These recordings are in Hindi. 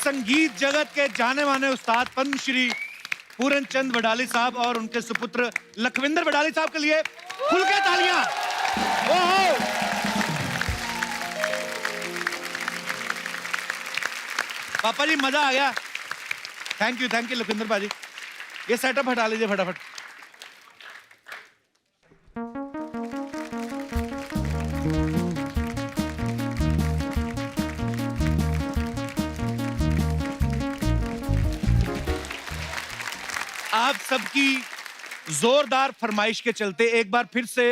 संगीत जगत के जाने माने उस्ताद पद्मश्री पूरन चंद वडाली साहब और उनके सुपुत्र लखविंदर वडाली साहब के लिए खुल के तालियां। ओहो, पापा जी मजा आ गया। थैंक यू लखविंदर भाजी। ये सेटअप हटा लीजिए फटाफट। आप सबकी जोरदार फरमाइश के चलते एक बार फिर से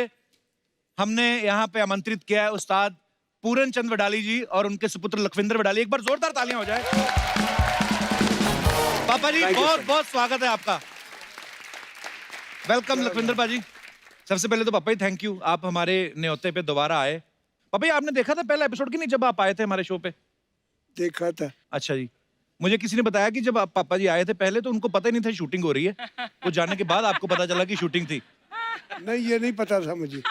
हमने यहां पे आमंत्रित किया है उस्ताद पूरन चंद वडाली जी और उनके सुपुत्र लखविंदर वडाली। एक बार जोरदार तालियां हो जाए। पापा जी बहुत बहुत स्वागत है आपका। वेलकम लखविंदर भाजी। सबसे पहले तो पापा जी थैंक यू, आप हमारे न्योते पे दोबारा आए। पापा जी आपने देखा था पहला एपिसोड की नहीं जब आप आए थे हमारे शो पे? देखा था। अच्छा जी, मुझे किसी ने बताया कि जब आप पापा जी आए थे पहले तो उनको पता ही नहीं था शूटिंग हो रही है, वो जाने के बाद आपको पता चला कि शूटिंग थी। नहीं, ये नहीं पता था मुझे।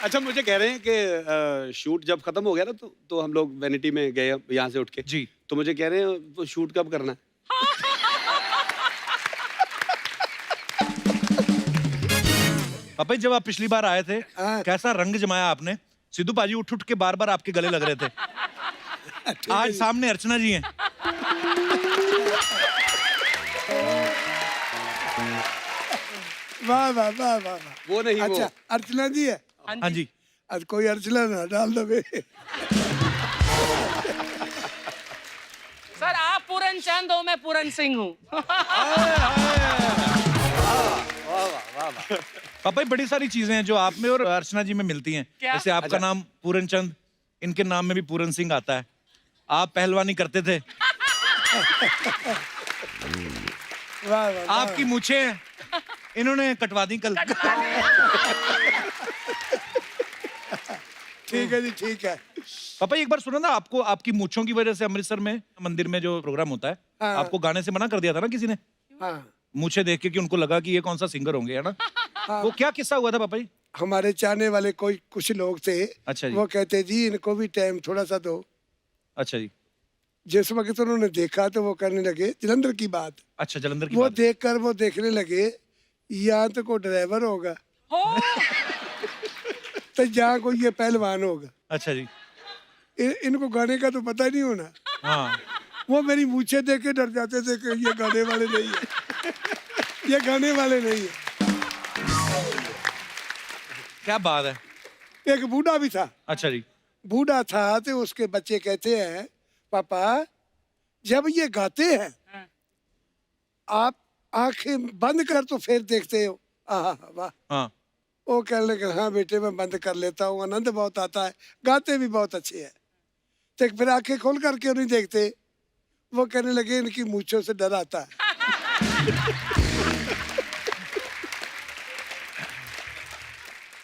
अच्छा, मुझे कह रहे हैं कि शूट जब खत्म हो गया ना तो हम लोग वैनिटी में गए यहाँ से उठ के जी। तो मुझे कह रहे हैं वो शूट कब करना है? पापा जी जब आप पिछली बार आए थे कैसा रंग जमाया आपने। सिद्धू पाजी उठ उठ के बार बार आपके गले लग रहे थे। आज सामने अर्चना जी हैं। वाह वाह वाह वाह। वो नहीं, अच्छा अर्चना जी है। हाँ जी। आज कोई अर्चना ना डाल दो। सर आप पूरन चंद हो, मैं पूरन सिंह हूँ। पापा जी बड़ी सारी चीजें हैं जो आप में और अर्चना जी में मिलती हैं। जैसे आपका नाम पूरन चंद, इनके नाम में भी पूरन सिंह आता है। आप पहलवानी करते थे। वाह वाह। आपकी मूछें इन्होंने कटवा दी कल। ठीक है जी, ठीक है। पापा एक बार सुना ना आपको, आपकी मूछों की वजह से अमृतसर में मंदिर में जो प्रोग्राम होता है आपको गाने से मना कर दिया था ना किसी ने। हाँ। मूछें देख के कि उनको लगा कि ये कौन सा सिंगर होंगे, है ना? वो क्या किस्सा हुआ था पापा जी? हमारे चाहने वाले कुछ लोग थे। अच्छा जी। वो कहते जी इनको भी टाइम थोड़ा सा दो। अच्छा जी। जिस वक्त उन्होंने देखा तो वो करने लगे जलंधर की बात। अच्छा, जलंधर की वो बात। देखकर वो देखने लगे यहाँ तो कोई ड्राइवर होगा तो यहाँ कोई ये पहलवान होगा। अच्छा जी। इनको गाने का तो पता ही नहीं होना। हाँ। वो मेरी मूछे देख के डर जाते थे कि ये गाने वाले नहीं है। ये गाने वाले नहीं है। क्या बात है। एक बूढ़ा भी था। अच्छा जी। बूढ़ा था तो उसके बच्चे कहते हैं पापा जब ये गाते हैं आप आंखें बंद कर तो फिर देखते हो। वाह। हाँ। वो कहने लगे हाँ बेटे मैं बंद कर लेता हूँ, आनंद बहुत आता है, गाते भी बहुत अच्छे हैं। तो फिर आंखें खोल करके नहीं देखते। वो कहने लगे इनकी मूंछों से डर आता है।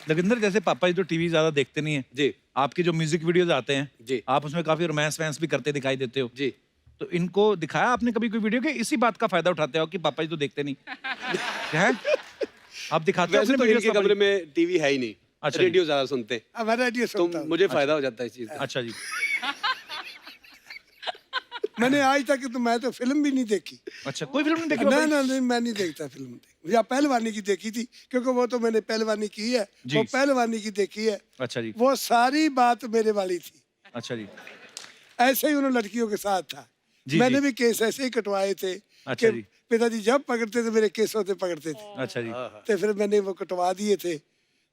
लखविंदर जैसे पापा जी तो टीवी ज्यादा देखते नहीं है जी। आपके जो म्यूजिक वीडियोस आते हैं जी, आप उसमें काफी रोमांस वैंस भी करते दिखाई देते हो जी। तो इनको दिखाया आपने कभी कोई वीडियो के इसी बात का फायदा उठाते हो कि पापा जी तो देखते नहीं है? आप दिखाते हो वैसे अपने तो वीडियोस इनके कमरे में टीवी है ही नहीं। अच्छा रेडियो ज्यादा सुनते हैं हमारा रेडियो तो सुनता हूँ। मुझे फायदा हो जाता है इस चीज का। अच्छा जी। मैंने आज तक तो मैं तो फिल्म भी नहीं देखी। अच्छा, कोई फिल्म नहीं देखी ना पापा जी? ना नहीं, मैं नहीं देखता फिल्म। या पहलवानी की देखी थी क्योंकि वो तो मैंने पहलवानी की है। वो पहलवानी की देखी है। अच्छा जी। वो सारी बात मेरे वाली थी। अच्छा जी। ऐसे ही उन्होंने लड़कियों के साथ था। मैंने भी केस ऐसे ही कटवाए थे। अच्छा जी। पिताजी जब पकड़ते थे मेरे केस होते पकड़ते थे। अच्छा जी। तो फिर मैंने वो कटवा दिए थे।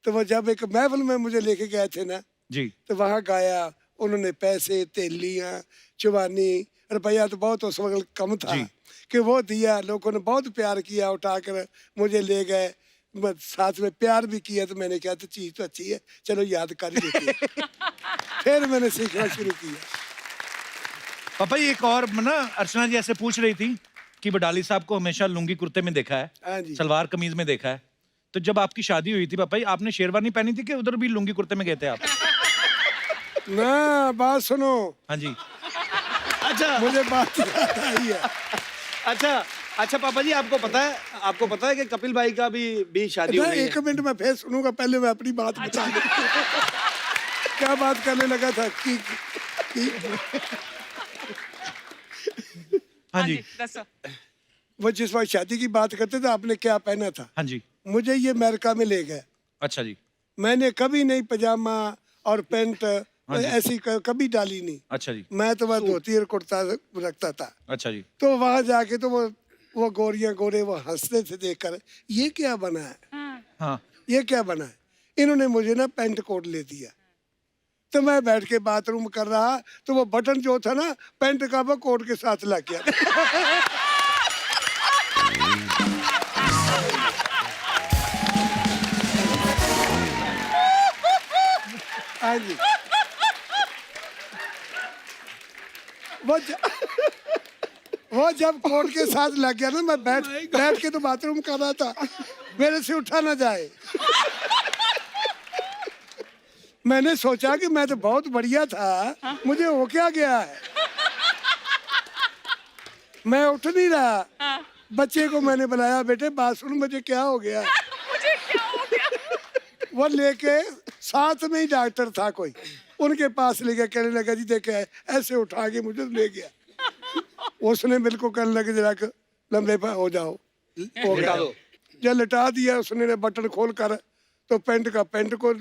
तो वो जब एक महफिल में मुझे लेके गए थे ना जी तो वहाँ गाया उन्होंने। पैसे तेलियां चुबानी रुपया तो बहुत उस वक्त कम था कि वो दिया। लोगों ने बहुत प्यार किया, उठाकर मुझे ले गए, साथ में प्यार भी किया। तो मैंने कहा तो चीज तो अच्छी है, चलो याद कर ही लेते हैं। फिर मैंने सीखना शुरू किया। पापा जी एक और ना अर्चना जी ऐसे पूछ रही थी कि वडाली साहब को हमेशा लुंगी कुर्ते में देखा हाँ है, जी। सलवार कमीज में देखा है। तो जब आपकी शादी हुई थी पापा जी आपने शेरवानी पहनी थी कि उधर भी लुंगी कुर्ते में गए थे आप? ना बात सुनो। हाँ जी। अच्छा, मुझे बात याद आई है। अच्छा पापा जी आपको पता है कि कपिल भाई का भी शादी हो गई है। एक मिनट में फिर सुनूंगा, पहले मैं अपनी बात बता दूं। क्या बात करने लगा था कि हाँ जी दसो वो जिस वक्त शादी की बात करते थे आपने क्या पहना था, हाँ जी मुझे ये अमेरिका में ले गए। अच्छा जी मैंने कभी नहीं पजामा और पैंट हाँ जी। ऐसी कभी डाली नहीं। अच्छा जी मैं तो वह धोती और कुर्ता रखता था। अच्छा जी तो वहां जाके तो वो गोरियां गोरे वो हंसते थे देखकर, ये क्या बना है, हाँ ये क्या बना है। इन्होंने मुझे ना पैंट कोट ले दिया। तो मैं बैठ के बाथरूम कर रहा तो वो बटन जो था ना पैंट का वो कोट के साथ लग गया। हाँ जी वो जब कोट के साथ लग गया ना, मैं बैठ के तो बाथरूम कर रहा था, मेरे से उठा ना जाए। मैंने सोचा कि मैं तो बहुत बढ़िया था, मुझे हो क्या गया है। मैं उठ नहीं रहा। बच्चे को मैंने बुलाया, बेटे बात सुन, मुझे क्या हो गया। मुझे क्या हो गया? वो लेके साथ में ही डॉक्टर था कोई, उनके पास ले गया। कहने लगा जी देखे ऐसे उठा के मुझे ले गया। उसने बिल्कुल कहने लगे जरा लंबे पर हो जाओ, हो गया। जब लिटा दिया उसने बटन खोल कर तो पैंट को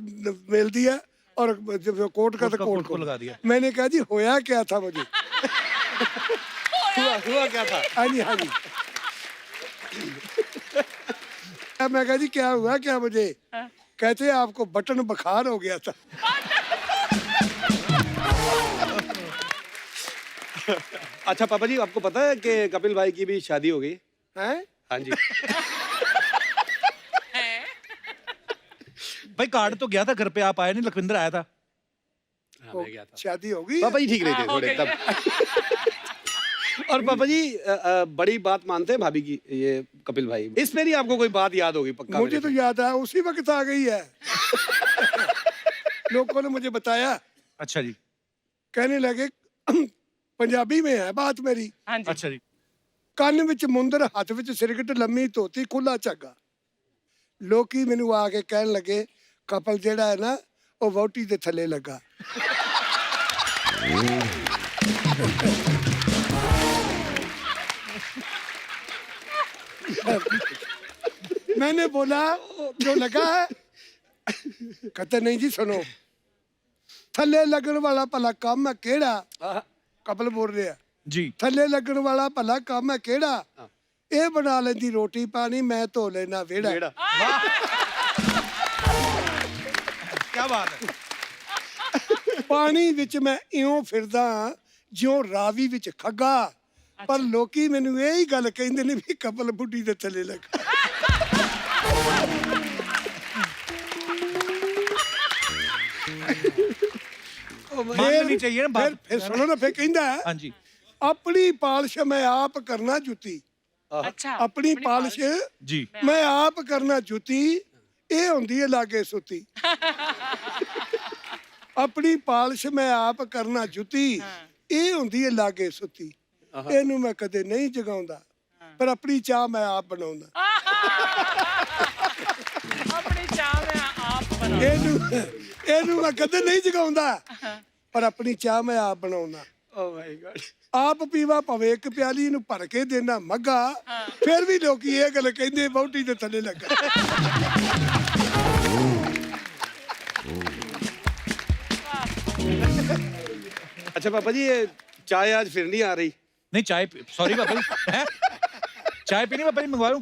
मेल दिया और जब कोट का तो कोट को लगा दिया। मैंने कहा जी होया क्या था मुझे। हुआ क्या था? हाँ जी हाँ जी। मैं कहा जी क्या हुआ क्या मुझे। कहते आपको बटन बुखार हो गया था। अच्छा पापा जी, आपको पता है कि कपिल भाई की भी शादी हो गई? हैं? हाँ जी। भाई कार्ड तो गया था घर पे, आप आए नहीं, लखविंदर आया था। हाँ, मैं गया था। शादी हो गई। पापा जी ठीक रहे थे थोड़े तब। और पापा जी बड़ी बात मानते हैं भाभी की ये कपिल भाई। इसमें नहीं आपको कोई बात याद होगी पक्का? मुझे तो याद है, उसी वक्त आ गई है। लोगों ने मुझे बताया। अच्छा जी कहने लगे पंजाबी में है बात मेरी। हाँ जी अच्छा जी ਕੰਨ ਵਿੱਚ ਮੁੰਦਰ ਹੱਥ ਵਿੱਚ ਸਿਰਗਟ ਲੰਮੀ ਧੋਤੀ ਖੁੱਲਾ ਝੱਗਾ। ਲੋਕੀ ਮੈਨੂੰ ਆ ਕੇ ਕਹਿਣ ਲੱਗੇ ਕਪਲ ਜਿਹੜਾ ਹੈ ਨਾ ਉਹ ਵਹੁਟੀ ਦੇ ਥੱਲੇ ਲੱਗਾ। मैंने बोला जो लगा है। कहते नहीं जी सुनो, थल्ले लगन वाला भला काम है केड़ा। कपल बोल रहे हैं जी थल्ले लगन वाला भला काम है केड़ा। ਇਹ ਬਣਾ ਲੈਂਦੀ ਰੋਟੀ ਪਾਣੀ, ਮੈਂ ਧੋ ਲੈਣਾ ਵਿਹੜਾ। क्या बात है। ਪਾਣੀ ਵਿੱਚ ਮੈਂ ਇਉਂ ਫਿਰਦਾ ਜਿਉਂ ਰਾਵੀ ਵਿੱਚ ਖੱਗਾ। ਪਰ ਲੋਕੀ ਮੈਨੂੰ ਇਹ ਹੀ ਗੱਲ ਕਹਿੰਦੇ ਨੇ ਵੀ ਕਪਲ ਬੁੱਢੀ ਦੇ ਥੱਲੇ ਲੱਗਾ। मान लेनी चाहिए ना बात। ਫਿਰ ਸੁਣੋ ਨਾ, ਫਿਰ ਕਹਿੰਦਾ हाँ जी ਆਪਣੀ ਪਾਲਿਸ਼ ਮੈਂ ਆਪ ਕਰਨਾ ਜੁੱਤੀ। अच्छा ਆਪਣੀ ਪਾਲਿਸ਼ जी ਮੈਂ ਆਪ ਕਰਨਾ ਜੁੱਤੀ, ਇਹ ਹੁੰਦੀ ਹੈ ਲਾਗੇ ਸੁੱਤੀ। ਆਪਣੀ ਪਾਲਿਸ਼ ਮੈਂ ਆਪ ਕਰਨਾ ਜੁੱਤੀ, ਇਹ ਹੁੰਦੀ ਹੈ ਲਾਗੇ ਸੁੱਤੀ। ਇਹਨੂੰ ਮੈਂ ਕਦੇ ਨਹੀਂ ਜਗਾਉਂਦਾ, ਪਰ ਆਪਣੀ ਚਾਹ ਮੈਂ ਆਪ ਬਣਾਉਂਦਾ। अपनी चाह में आप बना। ਇਹਨੂੰ ਮੈਂ ਕਦੇ ਨਹੀਂ ਜਗਾਉਂਦਾ, ਪਰ ਆਪਣੀ ਚਾਹ ਮੈਂ ਆਪ ਬਣਾਉਂਦਾ। Oh my God। ਆਪ ਪੀਵਾ ਭਾਵੇਂ ਇੱਕ ਪਿਆਲੀ ਨੂੰ ਭਰ ਕੇ ਦੇਣਾ ਮੱਗਾ, ਫਿਰ ਵੀ ਲੋਕੀ ਇਹ ਗੱਲ ਕਹਿੰਦੇ ਵਹੁਟੀ ਦੇ ਥੱਲੇ ਲੱਗਾ। अच्छा पापा जी, ये चाय आज फिर नहीं आ रही? नहीं चाय सॉरी पापा जी हैं? चाय पीनी पापा जी, मंगवा लूं?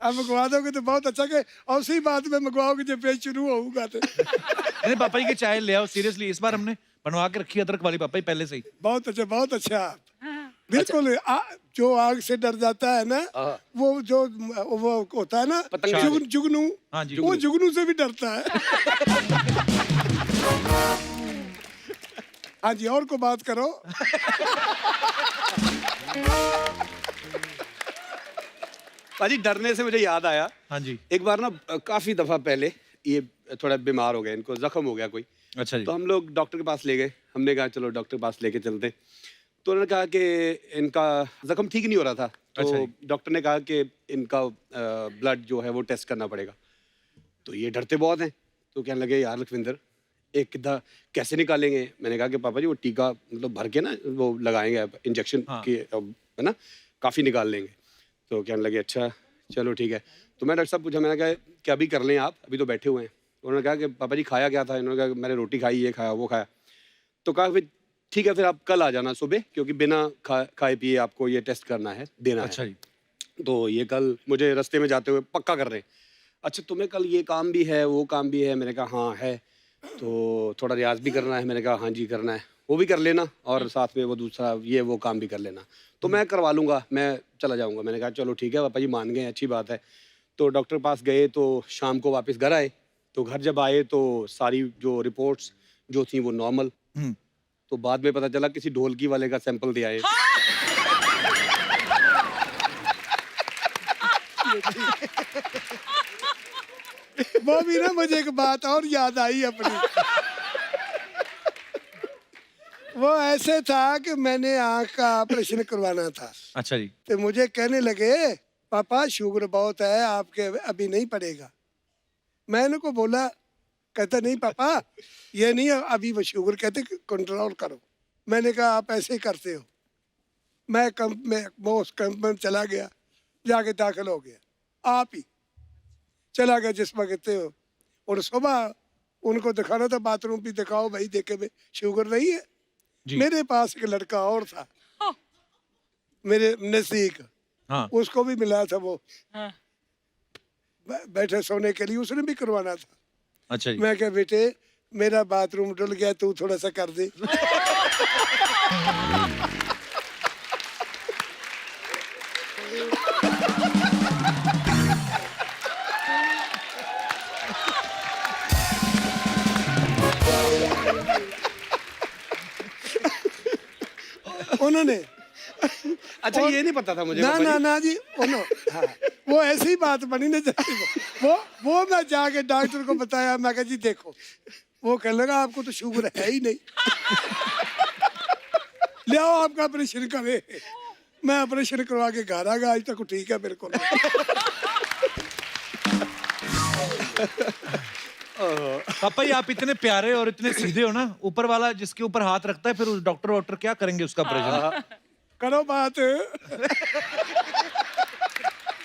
अब मंगवा दोगे तो बहुत अच्छा, कि उसी बात में मंगवाओगे जब पेश शुरू होगा तो। नहीं पापा जी की चाय ले आओ, सीरियसली इस बार हमने बनवा के रखी अदरक वाली पापा जी पहले से ही। बहुत अच्छा बहुत अच्छा। बिल्कुल जो आग से डर जाता है ना, वो जो वो होता है ना पतंग जुगनू, हाँ जी वो जुगनू से भी डरता है। हाँ जी, और को बात करो। पाजी डरने से मुझे याद आया, हाँ जी एक बार ना काफी दफा पहले ये थोड़ा बीमार हो गए, इनको जख्म हो गया कोई। अच्छा जी तो हम लोग डॉक्टर के पास ले गए। हमने कहा चलो डॉक्टर के पास लेके चलते हैं। तो उन्होंने कहा कि इनका जख्म ठीक नहीं हो रहा था। अच्छा तो जी। डॉक्टर ने कहा कि इनका ब्लड जो है वो टेस्ट करना पड़ेगा। तो ये डरते बहुत हैं, तो कहने लगे यार लखविंदर एक कैसे निकालेंगे? मैंने कहा कि पापा जी वो टीका मतलब भर के ना वो लगाएंगे इंजेक्शन हाँ। की, है ना, काफ़ी निकाल लेंगे। तो कहने लगे अच्छा चलो ठीक है। तो मैं डॉक्टर साहब पूछा, मैंने कहा कि अभी कर लें आप, अभी तो बैठे हुए हैं। उन्होंने कहा कि पापा जी खाया क्या था? इन्होंने कहा मैंने रोटी खाई, ये खाया, वो खाया। तो कहा फिर ठीक है, फिर आप कल आ जाना सुबह, क्योंकि बिना खाए पिए आपको ये टेस्ट करना है, देना अच्छा है। जी। तो ये कल मुझे रास्ते में जाते हुए पक्का कर रहे हैं, अच्छा तुम्हें कल ये काम भी है, वो काम भी है? मैंने कहा हाँ है। तो थोड़ा रियाज भी करना है? मैंने कहा हाँ जी करना है। वो भी कर लेना और साथ में वो दूसरा ये वो काम भी कर लेना। तो मैं करवा लूँगा, मैं चला जाऊँगा। मैंने कहा चलो ठीक है पापा जी, मान गए, अच्छी बात है। तो डॉक्टर के पास गए तो शाम को वापस घर आए। तो घर जब आए तो सारी जो रिपोर्ट्स जो थी वो नॉर्मल। हम्म। तो बाद में पता चला किसी ढोलकी वाले का सैंपल दिया है। वो भी ना मुझे एक बात और याद आई अपनी। वो ऐसे था कि मैंने आंख का ऑपरेशन करवाना था, अच्छा जी। तो मुझे कहने लगे पापा शुगर बहुत है आपके, अभी नहीं पड़ेगा। मैंने को बोला, कहता नहीं पापा ये नहीं, अभी वो शुगर कहते कंट्रोल करो। मैंने कहा आप ऐसे ही करते हो। मैं वो उस कैंप में चला गया, जाके दाखिल हो गया, आप ही चला गया जिस वक्त हो। और सुबह उनको दिखाना था, बाथरूम भी दिखाओ भाई, देखे भाई शुगर नहीं है। जी। मेरे पास एक लड़का और था मेरे नजदीक, हाँ। उसको भी मिला था वो हाँ। बैठे सोने के लिए, उसने भी करवाना था। अच्छा जी। मैं क्या बेटे मेरा बाथरूम डुल गया, तू थोड़ा सा कर दे। उन्होंने अच्छा ये नहीं पता था मुझे ना पापा ना जी। ना जी हाँ, वो ऐसी बात बनी ना जैसे वो मैं जाके डॉक्टर को बताया। मैं कहा जी देखो, वो कहने लगा आपको तो शुगर है ही नहीं, ले आओ आपका ऑपरेशन करे। मैं ऑपरेशन करवा के घर आ गया, आज तक ठीक है मेरे को। पापा जी आप इतने प्यारे और इतने सीधे हो ना, ऊपर वाला जिसके ऊपर हाथ रखता है फिर उस डॉक्टर वॉक्टर क्या करेंगे उसका ऑपरेशन। करो बात।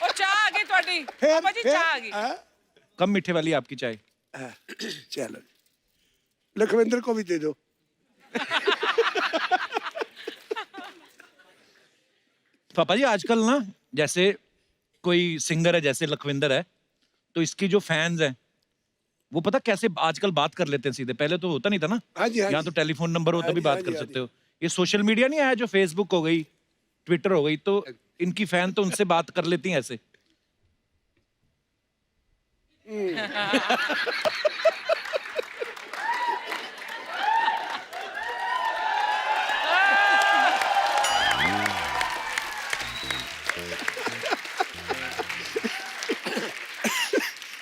और चाह आ गई ਤੁਹਾਡੀ ਪਾਪਾ ਜੀ, ਚਾਹ आ गई। हाँ? कम मीठे वाली आपकी चाय। हाँ, चलो लखविंदर को भी दे दो। पापा जी आजकल ना जैसे कोई सिंगर है जैसे लखविंदर है, तो इसकी जो फैंस हैं वो पता कैसे आजकल बात कर लेते हैं सीधे, पहले तो होता नहीं था ना। हाँ जी, हाँ यहाँ जी। तो टेलीफोन नंबर हो हाँ तभी जी, बात हाँ कर जी, हाँ सकते हो। ये सोशल मीडिया नहीं आया जो फेसबुक हो गई, ट्विटर हो गई, तो इनकी फैन तो उनसे बात कर लेती हैं ऐसे।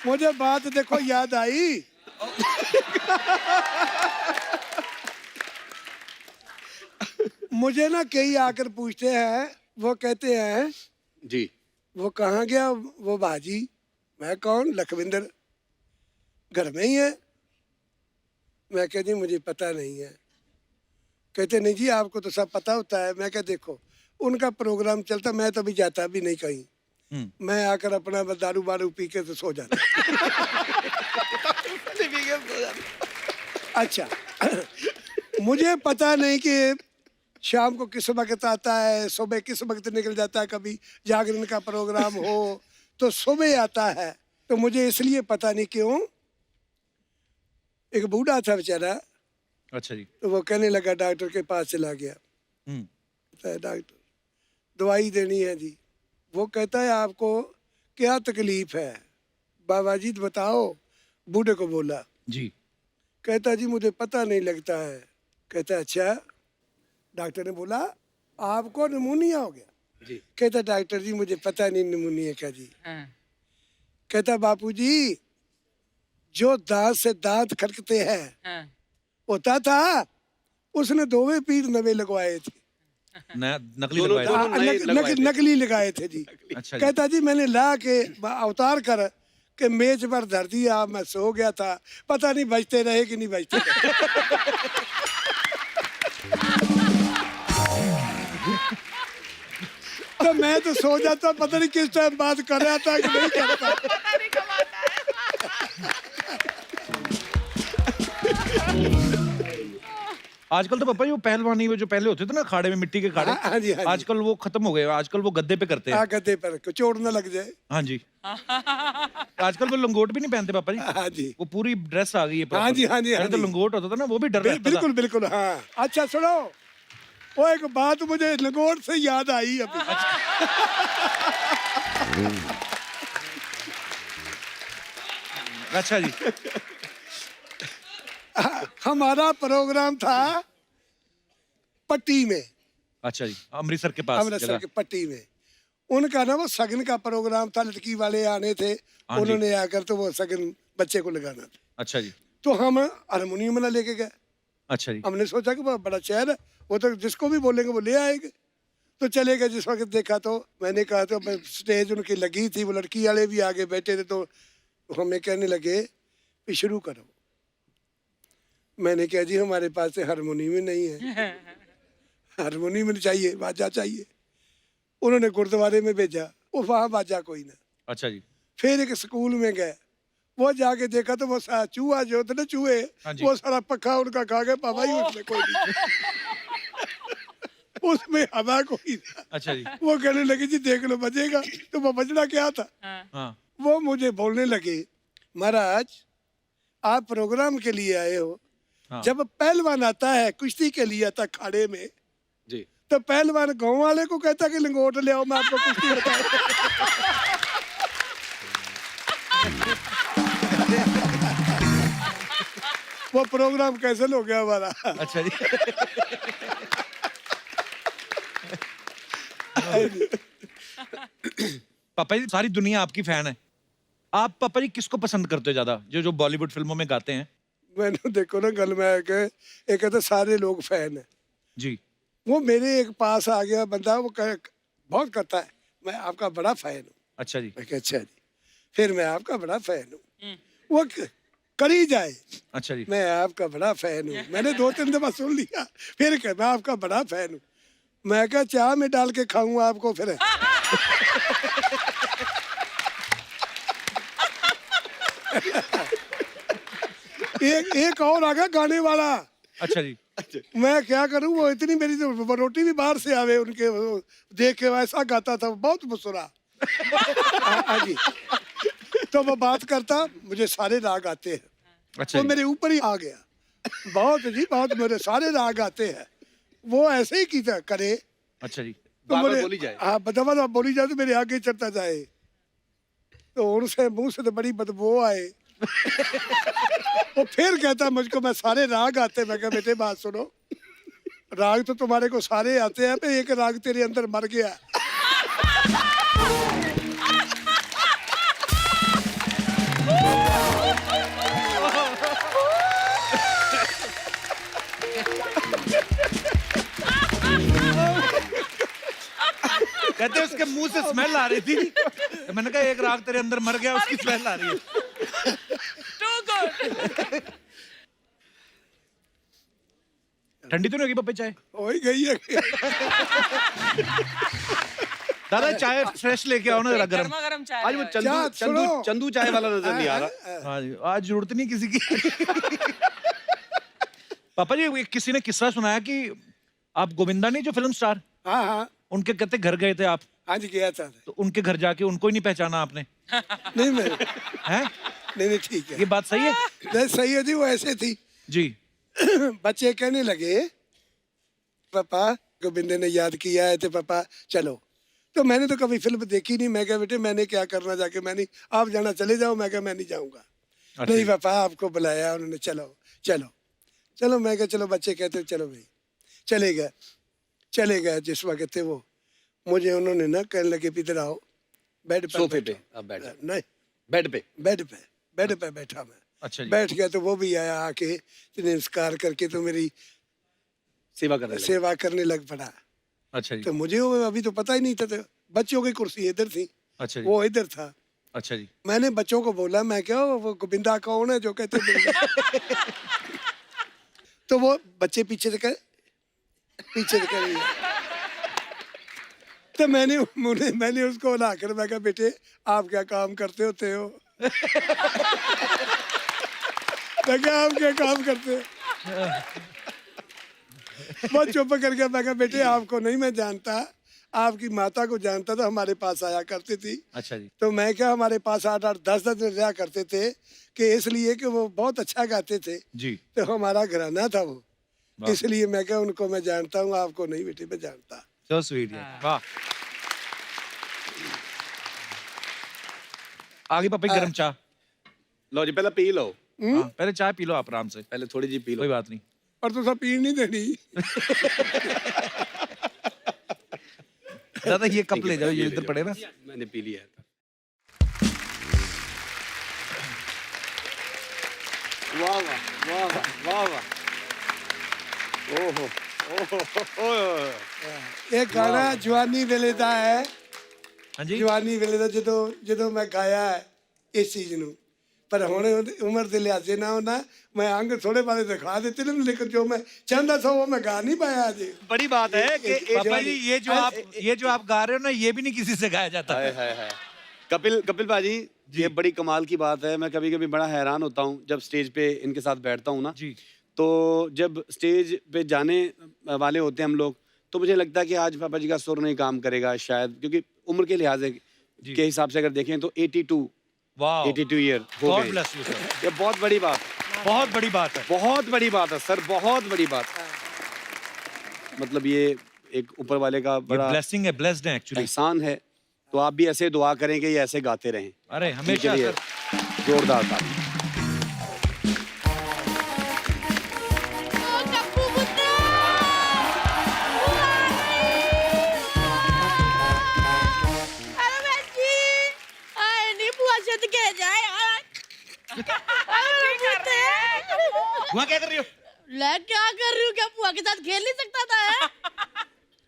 मुझे बात देखो याद आई। मुझे ना कई आकर पूछते हैं, वो कहते हैं जी। वो कहाँ गया वो बाजी। मैं कौन? लखविंदर घर में ही है। मैं कह जी मुझे पता नहीं है। कहते नहीं जी आपको तो सब पता होता है। मैं क्या देखो उनका प्रोग्राम चलता, मैं तो अभी जाता भी नहीं कहीं। मैं आकर अपना दारू बारू पी के तो सो जाता। अच्छा मुझे पता नहीं कि शाम को किस वक्त आता है, सुबह किस वक्त निकल जाता है। कभी जागरण का प्रोग्राम हो तो सुबह आता है, तो मुझे इसलिए पता नहीं क्यों। एक बूढ़ा था बेचारा, अच्छा जी। तो वो कहने लगा डॉक्टर के पास चला गया। डॉक्टर दवाई देनी है जी। वो कहता है आपको क्या तकलीफ है बाबा जी बताओ। बूढ़े को बोला जी। कहता जी मुझे पता नहीं लगता है। कहता अच्छा। डॉक्टर ने बोला आपको निमोनिया हो गया जी। कहता डॉक्टर जी मुझे पता नहीं निमोनिया का जी। हाँ। कहता बापू जी जो दांत से दांत खटकते हैं हाँ। होता था, उसने दोवे पीर नवे लगवाए थे। नया नकली दोनों- लगवाए थे। दोनों नए लगवाए थे। नकली लगाए थे जी। अच्छा जी। कहता जी मैंने ला के अवतार कर कि मेज पर धर दिया, मैं सो गया था, पता नहीं बजते रहे कि नहीं बजते रहे। तो मैं तो सो जाता, पता नहीं किस टाइम बात कर रहा था कि नहीं करता। पता नहीं कब आता है। आजकल तो पापा जी वो पहलवानी में जो पहले होते थे ना खाड़े में, मिट्टी के खाड़े, हाँ जी, हाँ जी। आजकल वो खत्म हो गए, आजकल वो गद्दे पे करते हैं। गद्दे पर को चोट न लग जाए। हाँ जी। आजकल वो लंगोट भी नहीं पहनते पापा जी। हाँ जी, वो पूरी ड्रेस आ गई है proper। हाँ जी, हाँ जी, हाँ पहले तो जी। लंगोट होता था ना, वो भी डर लगता था। बिल्कुल बिल्कुल, हाँ। अच्छा सुनो, वो एक बात मुझे लंगोट से याद आई अभी। अच्छा जी। हमारा प्रोग्राम था पट्टी में, अच्छा जी, अमृतसर के पास अमृतसर जगह। की पट्टी में। उनका ना वो सगन का प्रोग्राम था, लड़की वाले आने थे, हाँ जी। उन्होंने आकर तो वो सगन बच्चे को लगाना था। अच्छा जी। तो हम हारमोनियम ना लेके गए। अच्छा जी। हमने सोचा कि वो बड़ा शहर है, वो तो जिसको भी बोलेंगे वो ले आएंगे। तो चले गए। जिस वक्त देखा तो मैंने कहा, तो स्टेज उनकी लगी थी, वो लड़की वाले भी आगे बैठे थे, तो हमें कहने लगे कि शुरू करो। मैंने कहा जी हमारे पास से हारमोनियम ही नहीं है, हारमोनियम चाहिए, बाजा चाहिए। उन्होंने गुरुद्वारे में भेजा, वो वहाँ बाजा कोई ना। अच्छा जी। फिर एक स्कूल में गए, वो जाके देखा तो वो चूहा जो थे ना, चूहे, हाँ जी। वो सारा पक्का उनका खा गए। पापा ही उसमें कोई नहीं, उसमें हवा कोई था। अच्छा जी। वो कहने लगे जी देख लो बजेगा। तो वो बजना क्या था, हाँ। वो मुझे बोलने लगे, महाराज आप प्रोग्राम के लिए आए हो, हाँ। जब पहलवान आता है कुश्ती के लिए आता खाड़े में, जी। तो पहलवान गाँव वाले को कहता कि लंगोट ले आओ, मैं आपको कुश्ती बताऊं। वो प्रोग्राम कैंसिल हो गया हमारा। अच्छा जी। पापा जी सारी दुनिया आपकी फैन है, आप पापा जी किसको पसंद करते हो ज्यादा, जो जो बॉलीवुड फिल्मों में गाते हैं? मैंने देखो ना गल में एक तो सारे लोग फैन है। जी। वो मेरे एक पास आ गया बंदा, वो बहुत करता है मैं आपका बड़ा फैन हूँ। अच्छा जी। मैं कहा अच्छा जी, फिर मैं आपका बड़ा फैन हूँ। वो करी जाए, अच्छा जी। मैं आपका बड़ा फैन हूँ। मैंने 2-3 दफा सुन लिया, फिर कह मैं आपका बड़ा फैन हूँ। मैं क्या चाह में डाल के खाऊंगा आपको फिर। एक और आ गया गाने वाला। अच्छा जी। मैं क्या करूं, वो इतनी मेरी तो रोटी भी बाहर से आवे उनके, वो देख के वैसा गाता था, बहुत मुस्कुरा। हाँ जी। तो वो बात करता, मुझे सारे राग आते हैं। अच्छा वो जी। मेरे ऊपर ही आ गया, बहुत जी बहुत, मेरे सारे राग आते हैं। वो ऐसे ही की करे अच्छा जी। तो बार-बार मेरे, बोली जाए। हाँ बदवा बोली जाए तो मेरे आगे चढ़ता जाए, तो उनसे मुंह से तो बड़ी बदबू आए। वो फिर कहता मुझको मैं सारे राग आते। मैं कहा बेटे बात सुनो, राग तो तुम्हारे को सारे आते हैं, पे एक राग तेरे अंदर मर गया। कहते हैं उसके मुंह से स्मेल आ रही थी, तो मैंने कहा एक राग तेरे अंदर मर गया, उसकी स्मेल आ रही है। Too good. ठंडी तो नहीं होगी पापा चाय? हो ही गई है। दादा चाय फ्रेश लेके आओ ना जरा गरम। गर्मा गर्म चाय आज वो ले आओ। चंदू क्या, चंदू सुनो। चंदू चाय वाला नजर नहीं आ रहा। हाँ जी, आज जरूरत नहीं किसी की। पापा जी किसी ने किस्सा सुनाया कि आप गोविंदा नहीं जो फिल्म स्टार, हाँ हाँ उनके कहते घर गए थे आप, हाँ जी गया था। तो उनके घर जाके उनको ही नहीं पहचाना आपने? नहीं मैं हैं? नहीं ठीक है, ये बात सही है? नहीं सही है जी। वो ऐसे थी, जी। बच्चे कहने लगे पापा गोविंद ने याद किया है तो पापा चलो। तो मैंने तो कभी फिल्म देखी नहीं। मैं कहा बेटे मैंने क्या करना जाके, मैं नहीं, आप जाना चले जाओ। मैं कहा मैं नहीं जाऊंगा। अच्छा नहीं जी। पापा आपको बुलाया उन्होंने, चलो चलो चलो। मैं कहा चलो, बच्चे कहते चलो भाई। चले गए। जिस वक्त थे वो मुझे उन्होंने ना कहने लगे इधर आओ, बेड पर सोफे पे बैठो। अब बैठ नहीं बेड पे। बेड पे बैठा मैं। अच्छा जी। बैठ गया तो वो भी आया, आके नमस्कार करके तो मेरी सेवा करने लगे। सेवा करने लग पड़ा। अच्छा जी। तो मुझे वो अभी तो पता ही नहीं था, तो बच्चों की कुर्सी इधर थी, अच्छा जी। वो इधर था। अच्छा जी। मैंने बच्चों को बोला, मैं क्या वो गोविंदा कौन है जो कहते बिल्ला? तो वो बच्चे पीछे से करे। तो मैंने उसको बुलाकर मैं कहा बेटे आप क्या काम करते होते हो? मैं क्या आप क्या काम करते हो? वो चुप कर गया। मैं कहा बेटे आपको नहीं मैं जानता, आपकी माता को जानता था, हमारे पास आया करती थी। अच्छा जी। तो मैं क्या हमारे पास 8-8 10-10 दिन रहा करते थे कि इसलिए कि वो बहुत अच्छा गाते थे। जी। तो हमारा घराना था वो, वाह। इसलिए मैं क्या उनको मैं जानता हूँ, आपको नहीं बेटे मैं जानता। सो स्वीट यार, वाह। आगे पापा गरम चाय। लो जी पहले पी लो, हाँ, पहले चाय पी लो आप आराम से, पहले थोड़ी जी पी लो। कोई बात नहीं। और तो सब पीन नहीं देनी। दादा ये कप ले जाओ, ये ले इधर जाओ। पड़े ना। मैंने पी लिया है। वाह वाह वाह वाह वाह वाह। ओहो ओहो। एक गाना जवानी वेले दा है, हाँ जी। जवानी वेले दा ਜਦੋਂ ਮੈਂ ਗਾਇਆ ਹੈ ਇਸ ਚੀਜ਼ ਨੂੰ, ਪਰ ਹੁਣ ਉਮਰ ਦੇ ਲਿਹਾਜ਼ੇ ਨਾਲ ਨਾ मैं अंग थोड़े बारे दिखा देते ना, लेकिन जो मैं चाहता था वो मैं गा नहीं पाया आज। बड़ी बात है कि पापा जी ये जो आप गा रहे हो ना, ये भी नहीं किसी से गाया जाता। हाय हाय हाय। कपिल भाजी ये बड़ी कमाल की बात है। मैं कभी कभी बड़ा हैरान होता हूँ जब स्टेज पे इनके साथ बैठता हूँ ना जी। तो जब स्टेज पे जाने वाले होते हैं हम लोग, तो मुझे लगता है कि आज पापा जी का सुर नहीं काम करेगा शायद, क्योंकि उम्र के लिहाज के हिसाब से अगर देखें तो 82 ईयर हो गॉड गए। Bless you sir. ये बहुत बड़ी बात है, बहुत बड़ी बात है, बहुत बड़ी बात है सर, बहुत बड़ी बात है। मतलब ये एक ऊपर वाले का बड़ा ब्लेसिंग है, ब्लेस्ड है एक्चुअली। एहसान है। तो आप भी ऐसे दुआ करें कि ये ऐसे गाते रहें। अरे हमेशा चलिए, सर। जोरदार था। वहाँ क्या कर रही हो? मैं क्या कर रही हूँ, क्या बुआ के साथ खेल नहीं सकता था?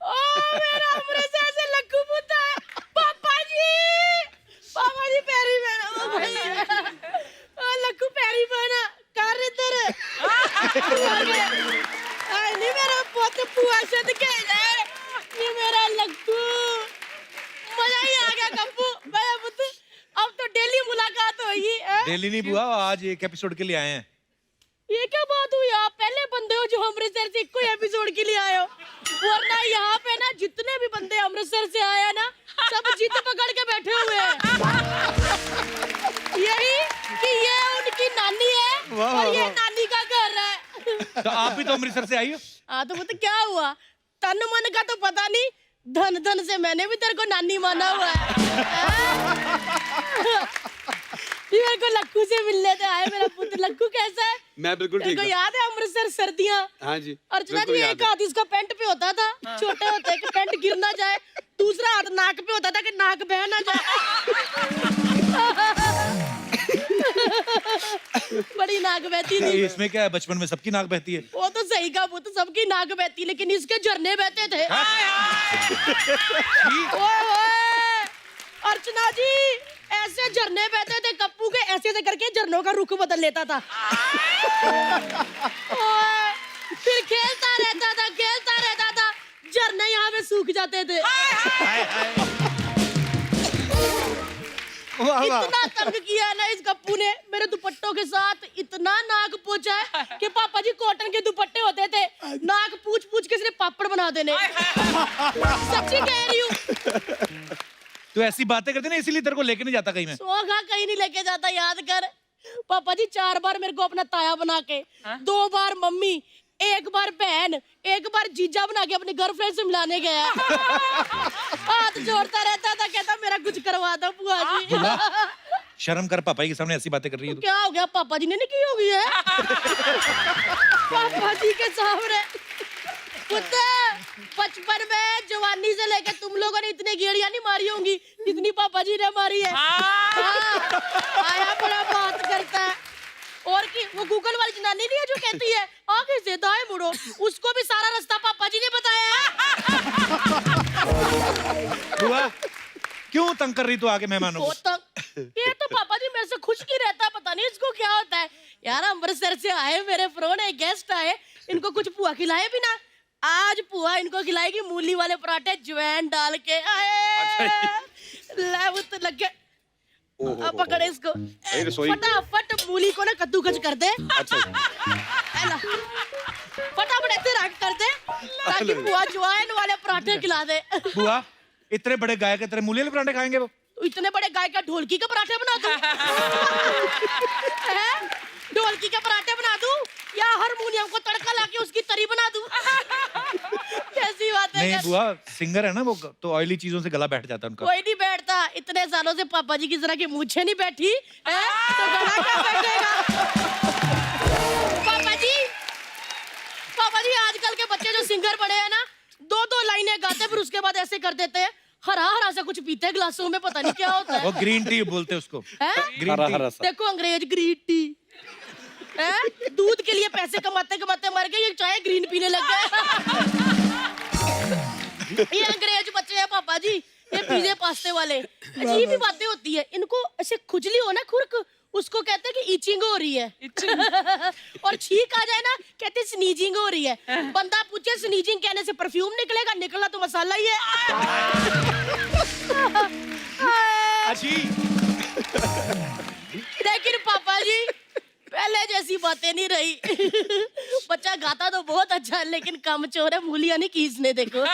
ओ मेरा अमृतसर से लक्कू पुता है। पापा जी पैरी बहना, ओ भाई ओ लक्कू पैरी बहना कर इधर। आई नहीं मेरा पुत बुआ से खेल है, ये मेरा लक्कू। मजा ही आ गया कप्पू, मेरा पुत अब तो डेली मुलाकात होगी। डेली नहीं बुआ, आज एक एपिसोड के लिए आए हैं। ये क्या बात हुई? आप पहले बंदे हो जो अमृतसर से कोई एपिसोड के लिए आए हो, वरना यहाँ पे ना जितने भी बंदे अमृतसर से आए हैं ना, सब जिद पकड़ के बैठे हुए हैं। यही कि ये उनकी नानी है और ये नानी का घर है। तो आप भी तो अमृतसर से आई हो? हाँ तो वो तो क्या हुआ, तन मन का तो पता नहीं, धन धन से मैंने भी तेरे को नानी माना हुआ है। ये मेरे को लक्कू से मिलने तो आए। मेरा पुत्र लक्कू कैसा है? मैं बिल्कुल तेरे ठीक को हूँ। याद है अमृतसर सर्दियाँ? हाँ जी अर्चना बिल्कुल जी याद एक है। हाथ इसका पैंट पे होता था, छोटे होते कि पैंट गिर ना जाए, दूसरा हाथ नाक पे होता था कि नाक बह ना जाए। बड़ी नाक बहती थी। इसमें क्या है, बचपन में सबकी नाक बहती है। वो तो सही कहा, वो तो सबकी नाक बहती, लेकिन इसके झरने बहते थे। ओए ओए, अर्चना जी ऐसे झरने बहते थे, कप्पू के ऐसे ऐसे करके झरनों का रुख बदल लेता था। ओए, फिर खेलता रहता था, झरने यहाँ पे सूख जाते थे। इतना तंग किया है ना इस कप्पू ने, मेरे दुपट्टों के साथ इतना नाक पोंछा है कि पापा जी कॉटन के दुपट्टे होते थे, नाक पूछ पूछ के सिर्फ पापड़ बना देने। सच्ची कह रही हूँ। तो ऐसी बातें करते ना, इसीलिए तेरे को लेके नहीं जाता कहीं में। सोगा कहीं नहीं लेके जाता, याद कर पापा जी 4 बार मेरे को अपना ताया बना के, 2 बार मम्मी, 1 बार बहन, 1 बार जीजा बना के अपनी गर्लफ्रेंड से मिलाने गया। हाथ जोड़ता रहता था, कहता मेरा कुछ करवा दो बुआ जी। शर्म कर, पापा के सामने ऐसी बातें कर रही है। क्या हो गया, पापा जी ने नहीं की होगी है? पापा जी के सामने पुत्र, बचपन में जवानी से लेकर तुम लोगों ने इतनी गेड़ियां नहीं मारी होंगी जितनी पापा जी ने मारी है। हाँ, आया बड़ा बात करता है। और की वो गूगल वाली जनानी नहीं है जो कहती है आगे से दाएं मुड़ो, उसको भी सारा रास्ता पापा जी ने बताया है। बुआ क्यों तंग कर रही तू आगे मेहमानों को? वो तंग ये तो पापा जी मेरे से खुश नहीं रहता, पता नहीं इसको क्या होता है। यार अमृतसर से आए मेरे प्रोन है, गेस्ट आए, इनको कुछ पुआ खिलाए भी ना। आज पुआ इनको खिलाएगी मूली वाले पराठे ज्वाइन डाल के। तो लग गया। अब पकड़े इसको, फटाफट मूली को ना कद्दूकस कर दे। फटाफट ऐसे रख कर दे ताकि पुआ ज्वाइन वाले पराठे खिला दे। बुआ इतने बड़े गाय के तेरे मूली वाले पराठे खाएंगे वो? इतने बड़े गाय का ढोलकी के पराठे बना दूं? ढोलकी के पराठे बना दूं या हारमोनियम को तड़का लाके उसकी तरी बना दूं? कैसी बात है? नहीं बुआ, सिंगर है ना वो, तो ऑयली चीजों से गला बैठ जाता है उनका। कोई नहीं बैठता, इतने सालों से पापा जी की तरह की मूंछें नहीं बैठी है, तो गला क्या बैठेगा? पापा जी आजकल के बच्चे जो सिंगर बने हैं ना, 2-2 लाइनें गाते फिर उसके बाद ऐसे कर देते हैं, हरा हरा सा कुछ पीते ग्लासों में, पता नहीं क्या होता है। वो ग्रीन टी बोलते हैं उसको। Green tea. देखो अंग्रेज ग्रीन टी है, दूध के लिए पैसे कमाते कमाते मर गए, ये चाय ग्रीन पीने लग गए। ये अंग्रेज बच्चे हैं पापा जी, ये पिज़्ज़ा पास्ते वाले। अजीब ही बातें होती है इनको। ऐसे खुजली हो ना खुरक, उसको कहते हैं कि इचिंग हो रही है। और छींक आ जाए ना, कहते स्नीजिंग हो रही है। बंदा पूछे स्नीजिंग कहने से परफ्यूम निकलेगा, निकला तो मसाला ही है। लेकिन पापा जी पहले जैसी बातें नहीं रही। बच्चा गाता तो बहुत अच्छा है, लेकिन कम चोर है, मूलियां नहीं खींचने। देखो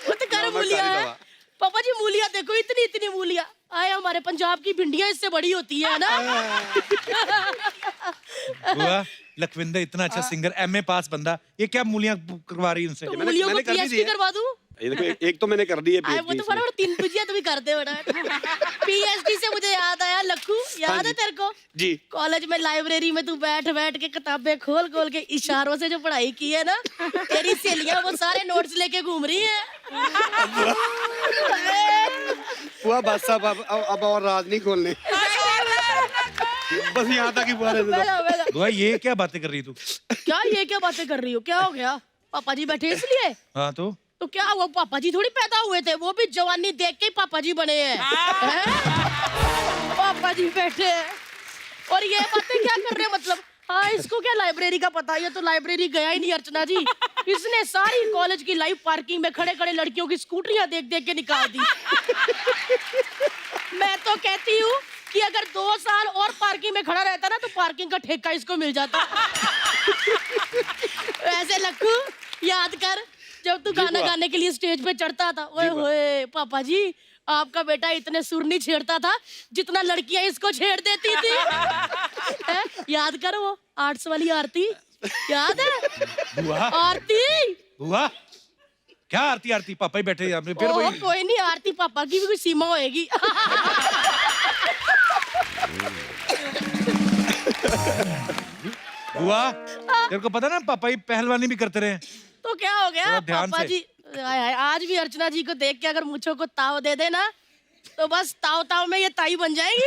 खुद कर मूलियां है पापा जी, मूलियां देखो, इतनी इतनी मूलियां। आए हमारे पंजाब की भिंडियां इससे बड़ी होती है ना। बुआ लखविंदर इतना अच्छा सिंगर, एमए पास बंदा, ये क्या मूलियां करवा रही उनसे? तो मूलियों को पीएचडी करवा दूं? ये देखो एक तो मैंने कर दी है वो तो फटाफट 3 भुजिया तो भी कर दे बड़ा। पीएचडी से मुझे याद आया, लक्कू याद है तेरे को? जी। कॉलेज में लाइब्रेरी में तू बैठ बैठ के किताबें खोल खोल के इशारों से जो पढ़ाई की है ना, तेरी सहेलियां वो सारे नोट्स लेके घूम रही है। बुआ बस अब और राज नहीं खोलने, बस यहाँ तक ही बुआ ये क्या बातें कर रही तू? क्या ये क्या बातें कर रही हो? क्या हो गया? पापा जी बैठे इसलिए? हाँ तो क्या हुआ? पापा जी थोड़ी पैदा हुए थे, वो भी जवानी देख के ही पापा जी बने हैं। पापा जी बैठे हैं और ये बातें क्या कर रहे हैं मतलब? हाँ इसको क्या लाइब्रेरी का पता? ये तो लाइब्रेरी गया ही नहीं अर्चना जी। इसने सारी कॉलेज की लाइव पार्किंग में खड़े खड़े लड़कियों की स्कूटरियां देख देख के निकाल दी। मैं तो कहती हूँ कि अगर 2 साल और पार्किंग में खड़ा रहता ना, तो पार्किंग का ठेका इसको मिल जाता। वैसे लक्कू याद कर, जब तू गाना गाने के लिए स्टेज पे चढ़ता था, ओए होए पापा जी आपका बेटा इतने सुर नहीं छेड़ता था जितना लड़कियां इसको छेड़ देती थी। याद कर वो आर्ट्स वाली आरती, याद है? बुआ आरती। बुआ क्या आरती? आरती पापा ही बैठे यहाँ पे, फिर वही। कोई नहीं, आरती पापा की भी कोई सीमा होएगी। बुआ तेरे को पता ना पापा ही पहलवानी भी करते रहे। तो क्या हो गया ध्यान पापा से। जी? आज भी अर्चना जी को देख के अगर मुझको को ताव दे देना, तो बस ताव ताव में ये ताई बन जाएगी।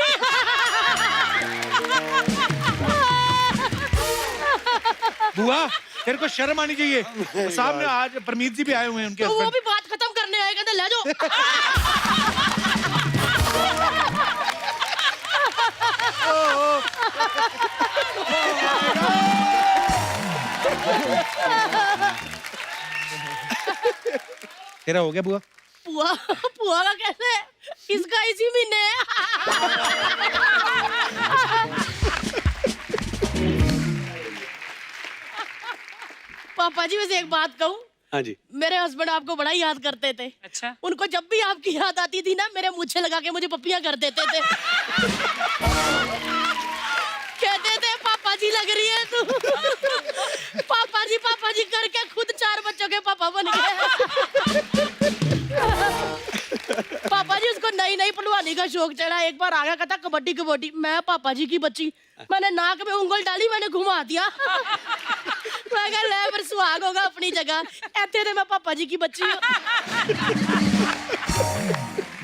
बुआ तेरे को शर्म आनी चाहिए, सामने आज परमीत जी भी आए हुए हैं उनके तो वो हस्बैंड। भी बात खत्म करने आए, कहते ले जाओ। तेरा हो गया बुआ? पुआ पुआ का कैसे? इसका इसी महीने है। पापा जी वैसे एक बात कहूँ, हाँ जी। मेरे हस्बैंड आपको बड़ा याद करते थे। अच्छा। उनको जब भी आपकी याद आती थी ना, मेरे मूछे लगा के मुझे पप्पियां कर देते थे। कहते थे पापा जी लग रही है तू। पापा जी करके खुद 4 बच्चों के पापा बन गए। पापा जी उसको नई नई पहलवानी का शौक चढ़ा। एक बार आ गया, कहता कबड्डी कबड्डी। मैं पापा जी की बच्ची, मैंने नाक में उंगल डाली, मैंने घुमा दिया। मैं कहा ले फिर सुहाग होगा अपनी जगह, ऐसे थे मैं पापा जी की बच्ची।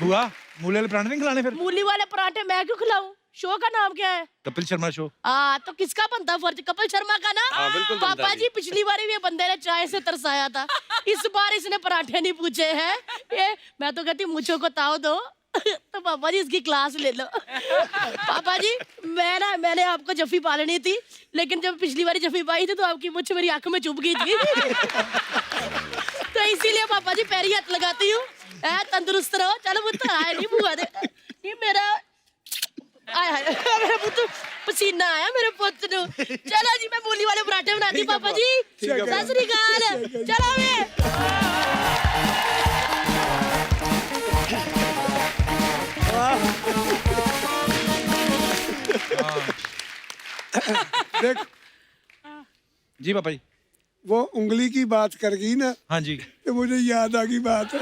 बुआ मूली वाले पराठे नहीं खिलाने फिर? मूली वाले पराठे मैं क्यों खिलाऊं? शो का नाम क्या है? कपिल शर्मा शो। तो किसका बनता फर्ज? कपिल शर्मा का ना। बिल्कुल बनता पापा है। जी पिछली बार भी ये बंदे ने चाय से तरसाया था, इस बार इसने पराठे नहीं पूछे हैं। ये मैं तो कहती मुझको को ताव दो, तो पापा जी इसकी क्लास ले लो। पापा जी मैंने आपको जफ्फी पालनी थी, लेकिन जब पिछली बारी जफ्फी पाई थी तो आपकी मुझ मेरी आंखों में चुभ गई थी। तो इसीलिए पापा जी पैरी हाथ लगाती हूँ। तंदुरुस्त रहो। चलो पुत्र आए नहीं बुआ दे, ये मेरा आया मेरा पुत्र पसीना आया मेरे पुत्र नु। चलो जी मैं मूली वाले पराठे बनाती पापा जी। सत श्री अकाल। चलो वे देख जी पापा जी। वो उंगली की बात कर गई ना, हाँ जी। तो मुझे याद आ गई बात।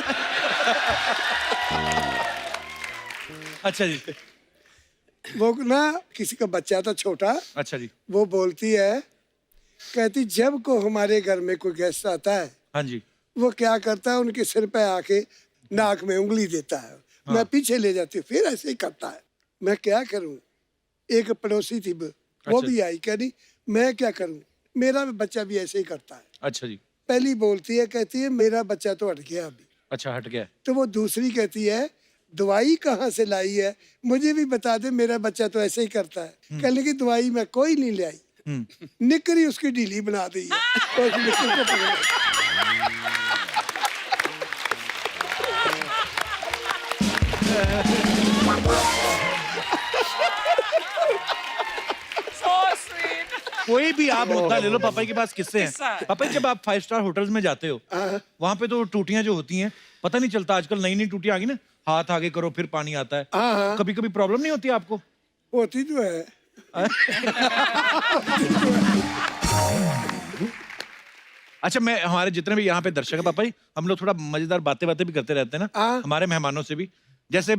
अच्छा जी। वो ना किसी का बच्चा था छोटा, अच्छा जी। वो बोलती है, कहती जब को हमारे घर में कोई गेस्ट आता है, हाँ जी। वो क्या करता है, उनके सिर पे आके नाक में उंगली देता है। मैं पीछे ले जाती हूँ, फिर ऐसे ही करता है। मैं क्या करूं? एक पड़ोसी थी, वो अच्छा। भी आई, कह रही मैं क्या करूं, मेरा बच्चा भी ऐसे ही करता है। अच्छा जी। पहली बोलती है, कहती है मेरा बच्चा तो हट गया अभी। अच्छा हट गया। तो वो दूसरी कहती है दवाई कहाँ से लाई है, मुझे भी बता दे, मेरा बच्चा तो ऐसे ही करता है। कहने की दवाई मैं कोई नहीं ले आई, निकरी उसकी ढीली बना दी है। और उस निकर को पकड़ा। So sweet. कोई भी आप मुद्दा ले लो, पापा के पास किस्से किस्सा हैं। है। पापा जब आप 5 स्टार होटल्स में जाते हो, वहां पे तो टूटियां जो होती हैं, पता नहीं चलता। आजकल नई नई टूटियां आ गई ना, हाथ आगे करो फिर पानी आता है। हाँ। कभी कभी प्रॉब्लम नहीं होती आपको? होती तो है। अच्छा, मैं हमारे जितने भी यहाँ पे दर्शक है पापा जी, हम लोग थोड़ा मजेदार बातें भी करते रहते हैं ना हाँ। हमारे मेहमानों से भी। जैसे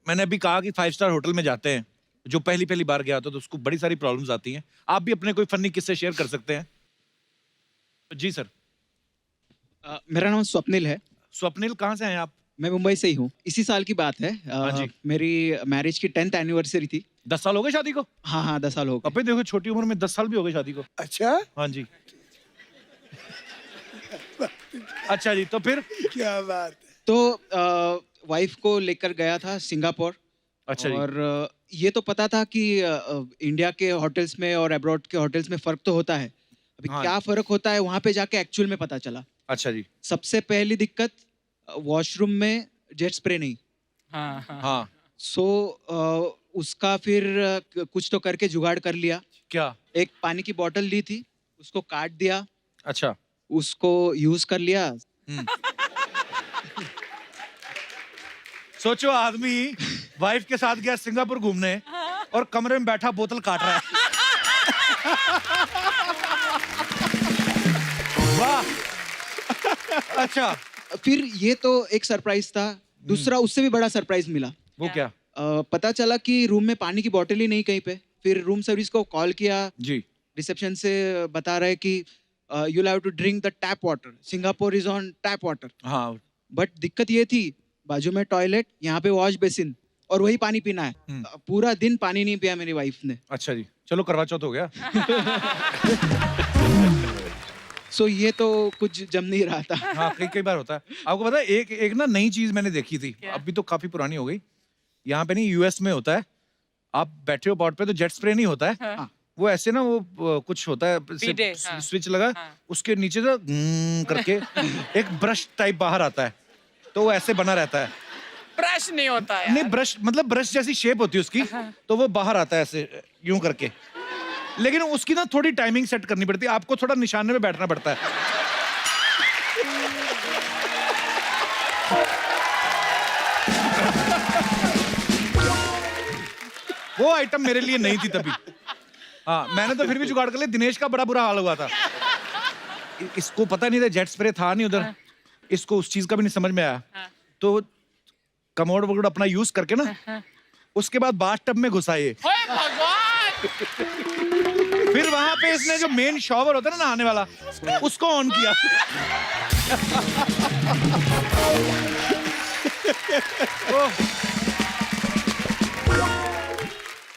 मैंने अभी कहा कि 5 स्टार होटल में जाते हैं, जो पहली बार गया होता है तो उसको बड़ी सारी प्रॉब्लम्स आती हैं। आप भी अपने कोई फनी किस्से शेयर कर सकते हैं। जी सर। मेरा नाम स्वप्निल है। स्वप्निल, कहाँ से हैं आप? मैं मुंबई से ही हूँ। इसी साल की बात है। हाँ जी। मेरी मैरिज की 10th एनिवर्सरी थी। 10 साल हो गए शादी को? हाँ 10 साल हो गए। अबे देखो, छोटी उम्र में 10 साल भी हो गए शादी को। अच्छा, हाँ जी। अच्छा जी, तो फिर? क्या बात है। तो वाइफ को लेकर गया था सिंगापुर। अच्छा जी। और ये तो पता था कि इंडिया के होटल्स में और अब्रॉड के होटल्स में फर्क तो होता है। अभी हाँ। क्या फर्क होता है वहां पे जाके एक्चुअल में पता चला। अच्छा जी। सबसे पहली दिक्कत, वॉशरूम में जेट स्प्रे नहीं। हाँ। सो उसका फिर कुछ तो करके जुगाड़ कर लिया। क्या? एक पानी की बोतल ली थी, उसको काट दिया, अच्छा। उसको यूज कर लिया। सोचो, आदमी वाइफ के साथ गया सिंगापुर घूमने और कमरे में बैठा बोतल काट रहा है। वाह। अच्छा, फिर ये तो एक सरप्राइज था। दूसरा उससे भी बड़ा सरप्राइज मिला। वो क्या? पता चला कि रूम में पानी की बोतल ही नहीं कहीं पे। फिर रूम सर्विस को कॉल किया, जी। रिसेप्शन से बता रहे कि you have to drink the tap water, Singapore is on tap water. हाँ। बट दिक्कत ये थी, बाजू में टॉयलेट, यहाँ पे वॉश बेसिन, और वही पानी पीना है। पूरा दिन पानी नहीं पिया मेरी वाइफ ने। अच्छा जी, चलो करवा चौथ हो गया। सो ये तो कुछ जम नहीं रहा था। हाँ, कई बार होता है। आपको पता है, एक ना नई चीज मैंने देखी थी, अभी तो काफी पुरानी हो गई। यहाँ पे नहीं, यूएस में होता है, आप बैठे हो बॉर्ड पे तो जेट स्प्रे नहीं होता है। हाँ। वो ऐसे ना, वो कुछ होता है, पीडे, हाँ। स्विच लगा, हाँ। उसके नीचे से करके एक ब्रश टाइप बाहर आता है, तो वो ऐसे बना रहता है। ब्रश नहीं होता है। नहीं, ब्रश मतलब ब्रश जैसी शेप होती है उसकी, तो वो बाहर आता है ऐसे यूं करके। लेकिन उसकी ना थोड़ी टाइमिंग सेट करनी पड़ती है, आपको थोड़ा निशाने में बैठना पड़ता है। वो आइटम मेरे लिए नहीं थी तभी। हाँ, मैंने तो फिर भी जुगाड़ कर लिया। दिनेश का बड़ा बुरा हाल हुआ था। इसको पता नहीं था, जेट स्प्रे था नहीं उधर, इसको उस चीज का भी नहीं समझ में आया। तो कमोड वगोड अपना यूज करके ना, उसके बाद बाथटब में घुसा ये। ओए भगवान! फिर वहां पे इसने जो मेन शॉवर होता है ना नहाने वाला, उसको ऑन किया।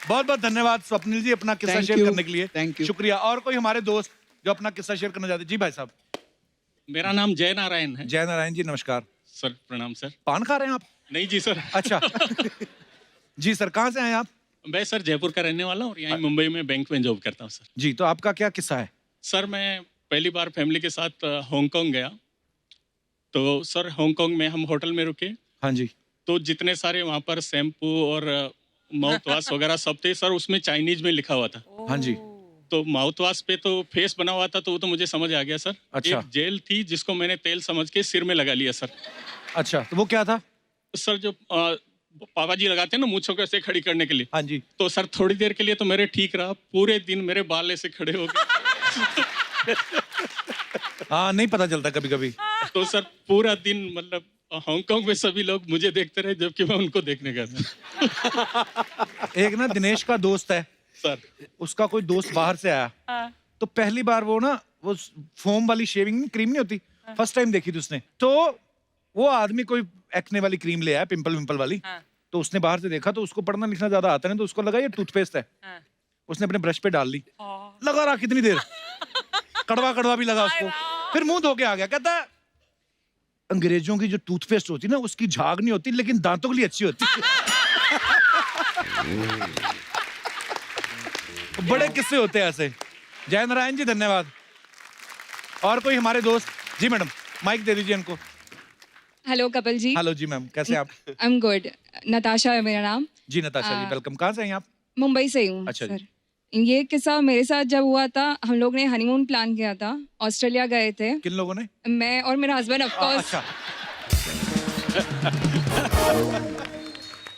बहुत बहुत धन्यवाद स्वप्निल जी, अपना किस्सा Thank शेयर you. करने के लिए। Thank you. शुक्रिया। और कोई हमारे दोस्त जो अपना किस्सा शेयर करना चाहते? जी भाई साहब। मेरा नाम जय नारायण है। जय नारायण जी, नमस्कार। सर प्रणाम सर। पान खा रहे हैं आप? नहीं जी सर। अच्छा जी सर, कहाँ से आए आप? मैं सर जयपुर का रहने वाला हूँ और यहाँ मुंबई में बैंक में जॉब करता हूँ सर। जी, तो आपका क्या किस्सा है? सर मैं पहली बार फैमिली के साथ हांगकांग गया। तो सर हांगकांग में हम होटल में रुके, हाँ जी। तो जितने सारे वहाँ पर शैम्पू और माउथ वॉश वगैरह सब थे सर, उसमें चाइनीज में लिखा हुआ था। हाँ जी। तो माउथ वॉश पे तो फेस बना हुआ था, तो वो तो मुझे समझ आ गया सर। अच्छा। एक जेल थी जिसको मैंने तेल समझ के सिर में लगा लिया सर। अच्छा, तो वो क्या था? सर जो पापा जी लगाते हैं ना मूंछों को ऐसे खड़ी करने के लिए, हाँ जी। तो सर थोड़ी देर के लिए तो मेरे ठीक रहा, पूरे दिन मेरे बाल ऐसे खड़े हो गए। हाँ, नहीं पता चलता कभी कभी। तो सर पूरा दिन मतलब हांगकांग में सभी लोग मुझे देखते रहे जबकि मैं उनको देखने गया था। एक ना दिनेश का दोस्त है सर, उसका कोई दोस्त बाहर से आया, हाँ। तो पहली बार वो ना वो फोम वाली शेविंग क्रीम नहीं होती, फर्स्ट टाइम देखी थी उसने। तो वो आदमी कोई एक्ने वाली क्रीम ले आया, पिंपल विंपल वाली। हाँ। तो उसने बाहर से देखा, तो उसको पढ़ना लिखना ज्यादा आता नहीं, तो उसको लगा ये टूथपेस्ट है। हाँ। उसने अपने ब्रश पे डाल ली, लगा रहा कितनी देर, कड़वा कड़वा भी लगा उसको। फिर मुंह धो के आ गया, कहता है अंग्रेजों की जो टूथपेस्ट होती है ना, उसकी झाग नहीं होती लेकिन दांतों के लिए अच्छी होती है। बड़े किस्से होते हैं ऐसे। जय नारायण जी, धन्यवाद। और कोई हमारे दोस्त? जी मैडम, माइक दे दीजिए इनको। Hello Kapil ji. Hello ji ma'am, कैसे आप? I am good. नताशा है मेरा नाम। जी नताशा जी, वेलकम। कहाँ से हैं आप? मुंबई से ही हूँ। अच्छा जी। सर, ये किस्सा मेरे साथ जब हुआ था, हम लोग ने हनीमून प्लान किया था, ऑस्ट्रेलिया गए थे। किन लोगों ने? मैं और मेरा हस्बैंड ऑफ कोर्स। अच्छा।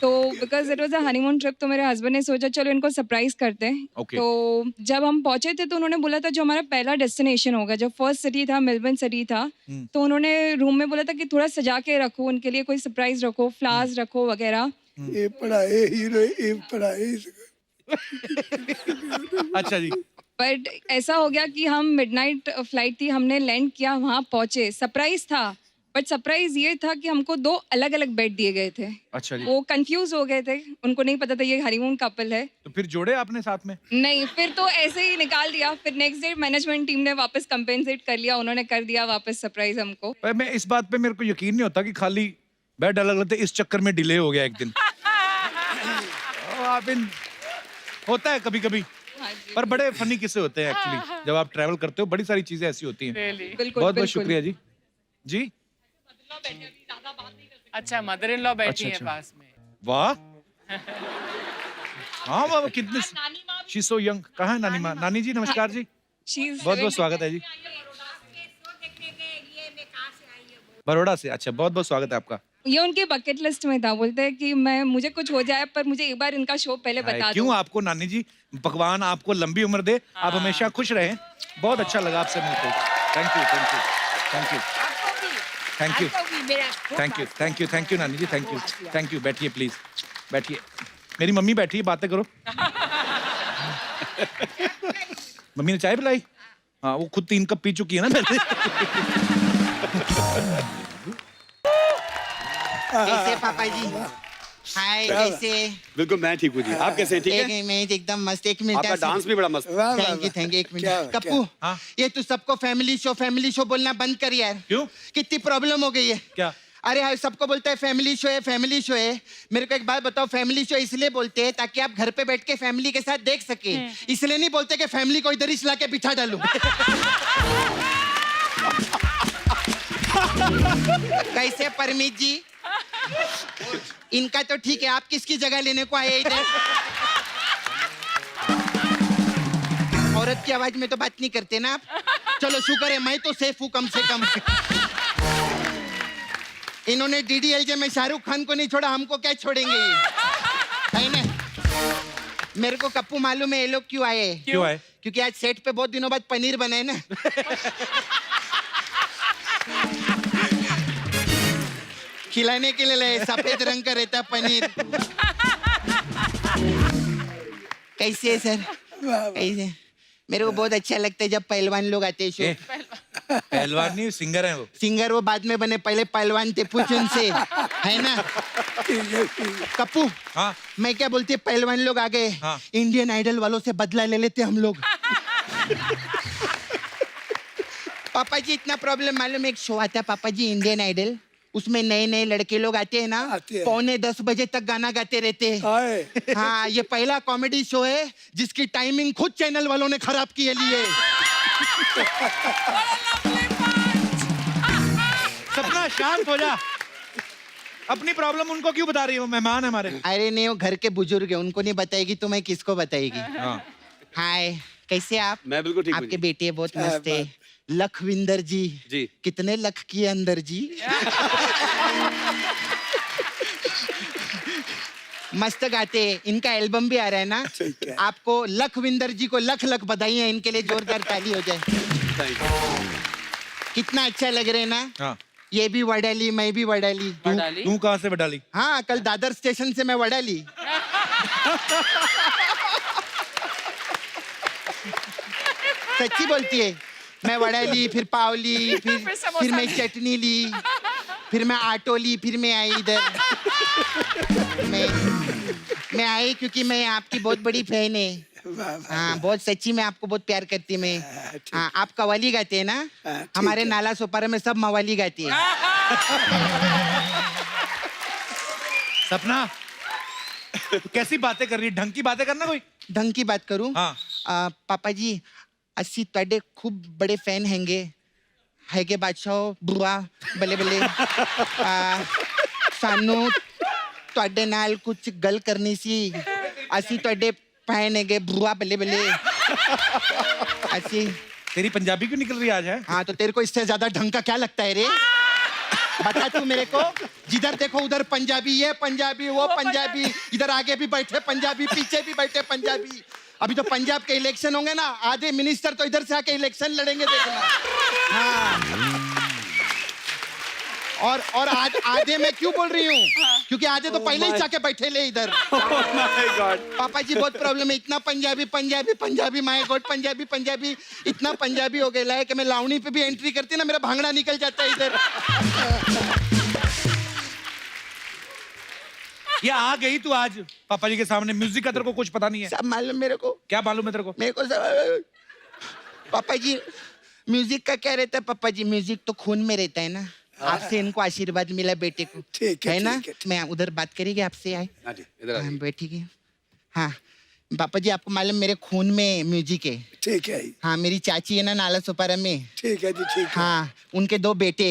तो because it was a honeymoon trip, तो मेरे हस्बैंड ने सोचा चलो इनको सरप्राइज करते हैं। Okay. तो जब हम पहुंचे थे तो उन्होंने बोला था जो हमारा पहला डेस्टिनेशन होगा, जो फर्स्ट सिटी था मेलबर्न सिटी था, तो उन्होंने रूम में बोला था कि थोड़ा सजा के रखो, उनके लिए कोई सरप्राइज रखो, फ्लावर्स रखो वगैरह। ये पढ़ाए हीरो, ये पढ़ाए। अच्छा जी। बट ऐसा हो गया कि हम मिडनाइट फ्लाइट थी, हमने लैंड किया, वहाँ पहुंचे, सरप्राइज था। बट सरप्राइज ये था कि हमको 2 अलग अलग बेड दिए गए थे। अच्छा जी। वो कंफ्यूज हो गए थे, उनको नहीं पता था ये हनीमून कपल है। तो फिर जोड़े आपने साथ में? नहीं, फिर तो ऐसे ही निकाल दिया। फिर नेक्स्ट डे मैनेजमेंट टीम ने वापस कंपेंसेट कर लिया, उन्होंने कर दिया वापस सरप्राइज हमको। पर मैं इस बात पे मेरे को यकीन नहीं होता कि खाली बेड अलग अलग थे, इस चक्कर में डिले हो गया एक दिन। आप इन होता है कभी कभी, पर बड़े फनी किस्से होते हैं एक्चुअली। जब आप ट्रैवल करते हो बड़ी सारी चीजें ऐसी होती हैं। बिल्कुल बहुत बहुत शुक्रिया जी। जी अच्छा, मदर इन लॉ बैठी अच्छा, है अच्छा। पास में। वाह। हाँ वाह, कितने शी सो यंग। कहाँ है नानी माँ? नानी जी नमस्कार जी, बहुत बहुत स्वागत है जी। बड़ौदा से? अच्छा, बहुत बहुत स्वागत है आपका। ये उनके बकेट लिस्ट में था, बोलते हैं कि मैं मुझे कुछ हो जाए पर मुझे एक बार इनका शो पहले बता दो। क्यों? आपको नानी जी भगवान आपको लंबी उम्र दे, आप हमेशा खुश रहें। बहुत अच्छा लगा आपसे मिलकर। Thank you thank you thank you thank you thank you thank you thank you नानी जी, थैंक यू थैंक यू। बैठिए प्लीज, बैठिए। मेरी मम्मी बैठी है, बातें करो। मम्मी ने चाय पिलाई? हाँ, वो खुद 3 कप पी चुकी है ना पहले। कैसे पापा जी? हाय, कैसे? बिल्कुल मैं ठीक हूँ जी। आप कैसे हैं? ठीक है? मैं एकदम मस्त। एक मिनट आपका डांस भी बड़ा मस्त। वाह, वाह, थैंक यू वाह। एक क्या- मिनट। कप्पू, हाँ? ये तू सबको फैमिली शो बोलना बंद कर यार। क्यों? कितनी प्रॉब्लम हो गई है। क्या? अरे हाँ, सबको बोलता है फैमिली शो है, फैमिली शो है। मेरे को एक बात बताओ, फैमिली शो इसलिए बोलते हैं ताकि आप घर पे बैठ के फैमिली के साथ देख सके। इसलिए नहीं बोलते कि फैमिली को इधर ही ला के बिठा डालू। कैसे परमीत जी? इनका तो ठीक है, आप किसकी जगह लेने को आए इधर? औरत की आवाज में तो बात नहीं करते ना आप। चलो शुक्र है मैं तो सेफ हूँ कम से कम। इन्होंने डीडीएलजे में शाहरुख खान को नहीं छोड़ा, हमको क्या छोड़ेंगे ये? है ना? मेरे को कप्पू मालूम है ये लोग क्यों आए? क्यों आए? क्योंकि आज सेट पे बहुत दिनों बाद पनीर बनाए ना। खिलाने के लिए लाए, सफेद रंग का रहता पनीर। कैसे है सर? कैसे? मेरे को बहुत अच्छा लगता है जब पहलवान लोग आते हैं शो। पहलवान नहीं, सिंगर है वो। सिंगर वो बाद में बने, पहले पहलवान थे, पूछ उनसे। है ना? कप्पू, हाँ मैं क्या बोलती, पहलवान लोग आ गए। हाँ। इंडियन आइडल वालों से बदला ले लेते हम लोग। पापा जी इतना प्रॉब्लम मालूम, एक शो आता पापा जी इंडियन आइडल, उसमें नए नए लड़के लोग आते हैं ना, आते हैं। 9:45 बजे तक गाना गाते रहते हैं। आए हाँ, ये पहला कॉमेडी शो है जिसकी टाइमिंग खुद चैनल वालों ने खराब की है लिए। सपना शांत हो जा, अपनी प्रॉब्लम उनको क्यों बता रही हो? मेहमान है हमारे। अरे नहीं, वो घर के बुजुर्ग है, उनको नहीं बताएगी तो मैं किसको बताएगी। हाँ। हाय, कैसे आप? मैं बिल्कुल ठीक हूँ आपके जी। बेटे बहुत मस्त है। लखविंदर जी। जी। कितने लख किए अंदर जी? मस्त गाते हैं। इनका एल्बम भी आ रहा है ना, ठीक है। आपको लखविंदर जी को लख लख बधाइयां, इनके लिए जोरदार ताली हो जाए। Thank you. कितना अच्छा लग रहा है ना। हाँ। ये भी वडाली, मैं भी वडाली। तू कहाँ से बटाली? हाँ, कल दादर स्टेशन से मैं वडाली। सच्ची बोलती है। मैं वड़ा ली, फिर पाव ली, फिर समोसा फिर मैं ली। चटनी ली, फिर मैं ऑटो ली, फिर मैं आई इधर। मैं आई क्योंकि मैं आपकी बहुत बड़ी फैन है। वाह वाह हाँ, बहुत सच्ची में आपको बहुत प्यार करती मैं। हाँ, आप कव्वाली गाते हैं ना? ठीक हमारे है। नाला सोपारा में सब मवाली गाती है। सपना तू कैसी बातें कर रही है? ढंग की बातें करना कोई। ढंग की बात करूं? हाँ। पापा जी, अस्सी ਤੁਹਾਡੇ खूब बड़े फैन हैगे बादशाह बुआ बल्ले बल्ले। ਸਾਨੂੰ ਤੁਹਾਡੇ ਨਾਲ ਕੁਝ ਗੱਲ ਕਰਨੀ ਸੀ। ਅਸੀਂ ਤੁਹਾਡੇ फैन हैगे बुआ बल्ले बल्ले। ਅਸੀਂ तेरी पंजाबी क्यों निकल रही है आज है? हाँ, तो तेरे को इससे ज्यादा ढंग का क्या लगता है रे? बता तू मेरे को। जिधर देखो उधर पंजाबी, ये पंजाबी, वो पंजाबी, इधर आगे भी बैठे पंजाबी, पीछे भी बैठे पंजाबी। अभी तो पंजाब के इलेक्शन होंगे ना, आधे मिनिस्टर तो इधर से आके इलेक्शन लड़ेंगे, देखना। हाँ। और आधे मैं क्यों बोल रही हूँ? क्योंकि आधे तो पहले ही जाके बैठे ले इधर। My God. पापा जी बहुत प्रॉब्लम है, इतना पंजाबी पंजाबी पंजाबी, माय गॉड पंजाबी पंजाबी, इतना पंजाबी हो गया है कि मैं लावणी पे भी एंट्री करती ना, मेरा भांगड़ा निकल जाता है इधर। ये आ गई तू आज पापा जी के सामने, म्यूजिक का तेरे को कुछ पता नहीं है? सब मालूम मेरे को। क्या मालूम है तेरे को? मेरे को सब। पापा जी, म्यूजिक का क्या रहता है पापा जी? म्यूजिक तो खून में रहता है ना। आपसे इनको आशीर्वाद मिला बेटे को, ठीक है, ना? ठीक है, ठीक। मैं उधर बात करेंगे आपसे आए। हाँ जी, इधर आ जाइए। बैठिए। हाँ पापा जी, आपको मालूम मेरे खून में म्यूजिक है। ठीक है हाँ, मेरी चाची है ना नाला सुपारा में। ठीक है जी ठीक है हाँ, उनके 2 बेटे।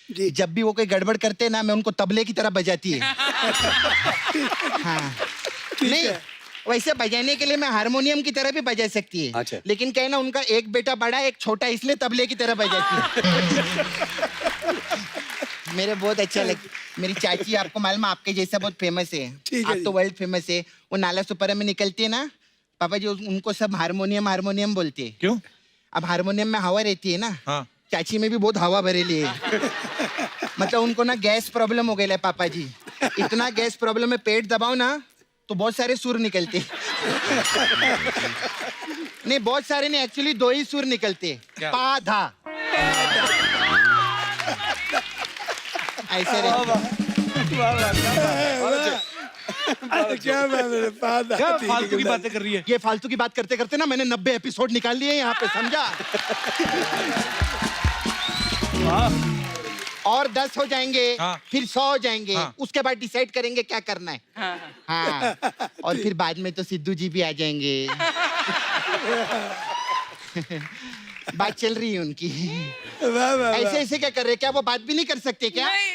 जी। जब भी वो कोई गड़बड़ करते हैं ना, मैं उनको तबले की तरह बजाती है। हाँ, नहीं है। वैसे बजाने के लिए मैं हारमोनियम की तरह भी बजा सकती है। अच्छा। लेकिन क्या है ना, उनका एक बेटा बड़ा एक छोटा, इसलिए तबले की तरह बजाती है। मेरे बहुत अच्छा लगता। मेरी चाची, आपको मालूम है, आपके जैसा बहुत फेमस है। ठीक है आप तो जी। वर्ल्ड फेमस है। वो नाला सुपारा में निकलती है ना पापा जी, उनको सब हारमोनियम हारमोनियम बोलते हैं। क्यों? अब हारमोनियम में हवा रहती है ना। हाँ। चाची में भी बहुत हवा भरेली है। मतलब उनको ना गैस प्रॉब्लम हो गई है पापा जी। इतना गैस प्रॉब्लम में पेट दबाओ ना तो बहुत सारे सुर निकलते। नहीं, बहुत सारे नहीं, एक्चुअली 2 ही सुर निकलते। क्या? पा धा ऐसे क्या बात है पादा क्या फालतू की बातें कर रही है? ये फालतू की बात करते करते ना मैंने 90 एपिसोड निकाल लिए यहाँ पे, समझा? और 10 हो जाएंगे। हाँ। फिर 100 हो जाएंगे। हाँ। उसके बाद डिसाइड करेंगे क्या करना है। हाँ, और फिर बाद में तो सिद्धू जी भी आ जाएंगे। बात चल रही है उनकी। वाह वाह ऐसे ऐसे क्या कर रहे हैं? क्या वो बात भी नहीं कर सकते क्या? नहीं।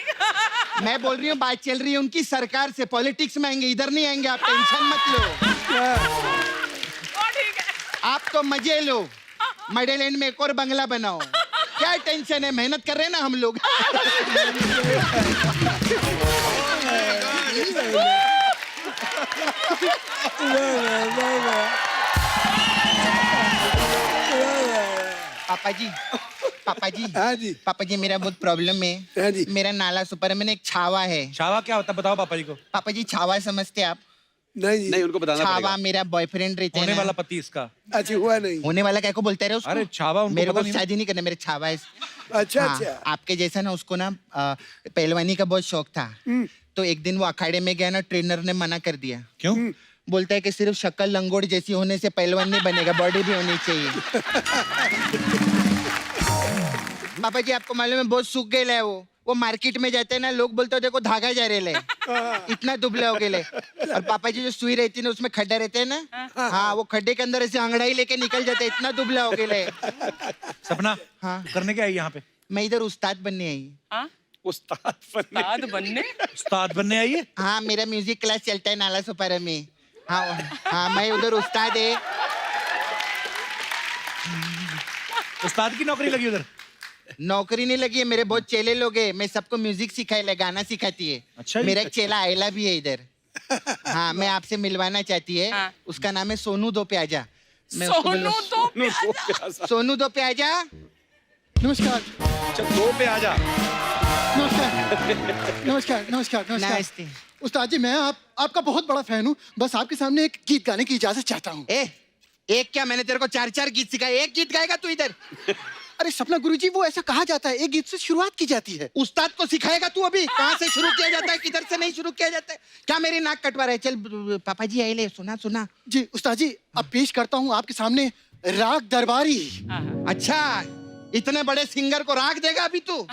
मैं बोल रही हूँ बात चल रही है उनकी सरकार से, पॉलिटिक्स में आएंगे, इधर नहीं आएंगे, आप टेंशन मत लो। ओ ठीक है। आप तो मजे लो, मडेलैंड में एक और बंगला बनाओ, क्या टेंशन है? मेहनत कर रहे हैं ना हम लोग। पापा जी, पापा जी, हाँ जी पापा जी, मेरा बहुत प्रॉब्लम हाँ है। जी। मेरा नाला सुपर में एक छावा है। छावा क्या होता है बताओ पापा जी को। पापा जी, छावा समझते आप? नहीं जी नहीं, उनको बताना छावा पड़ेगा। मेरा बॉयफ्रेंड रहता है होने ना। वाला पति इसका। अच्छा हुआ नहीं होने वाला क्या को बोलते रहे उसको? अरे छावा उनको मेरे पता को नहीं ना। शादी नहीं करना, मेरे छावा है। अच्छा हाँ, अच्छा आपके जैसा ना उसको ना पहलवानी का बहुत शौक था। तो एक दिन वो अखाड़े में गया ना, ट्रेनर ने मना कर दिया। क्यों? बोलता है कि सिर्फ शक्ल लंगोड़ जैसी होने से पहलवान नहीं बनेगा, बॉडी भी होनी चाहिए। पापा जी, आपको मालूम है बहुत सूख गया है वो। वो मार्केट में जाते हैं ना, लोग बोलते हो देखो धागा जा रहे ले, इतना दुबले हो गए। और पापा जी जो सुई रहती है ना, उसमें खड्डे रहते हैं ना, हाँ, वो खड्डे के अंदर ऐसे अंगड़ाई लेके निकल जाते, इतना दुबले हो गए। सपना, हाँ। करने क्या आई यहाँ पे? मैं इधर उस्ताद बनने आई। हाँ? उस्ताद बनने। उस्ताद बनने? उस्ताद बनने आई है? हाँ, मेरा म्यूजिक क्लास चलता है नाला सुपारा में। हाँ हाँ, मैं उधर उस्ताद है। उस्ताद की नौकरी लगी उधर? नौकरी नहीं लगी है, मेरे बहुत चेले लोग हैं, मैं सबको म्यूजिक सिखाई, गाना सिखाती है। अच्छा जी? मेरा एक चेला आयला भी है इधर। हाँ, मैं आपसे मिलवाना चाहती है। हाँ। उसका नाम है सोनू दो प्याजा। मैं उसको सोनू बोलूं, तो प्याजा। सोनू दो प्याजा। नमस्कार अच्छा, 2 पे आ जा। नमस्कार नमस्कार नमस्कार नमस्कार। नमस्ते। उस्ताद जी, मैं आपका बहुत बड़ा फैन हूँ, बस आपके सामने एक गीत गाने की इजाजत चाहता हूँ। एक क्या, मैंने तेरे को 4 गीत सिखाए, एक गीत गाएगा तू इधर? अरे सपना गुरुजी, वो ऐसा कहा जाता है, एक गीत से शुरुआत की जाती है। उस्ताद को सिखाएगा तू अभी? कहाँ से शुरू किया जाता है, किधर से नहीं शुरू किया जाता है? क्या मेरी नाक कटवा रहे? चल पापा जी आए ले, सुना सुना। जी उस्ताद जी, अब पेश करता हूँ आपके सामने राग दरबारी। अच्छा, इतने बड़े सिंगर को राग देगा अभी तू?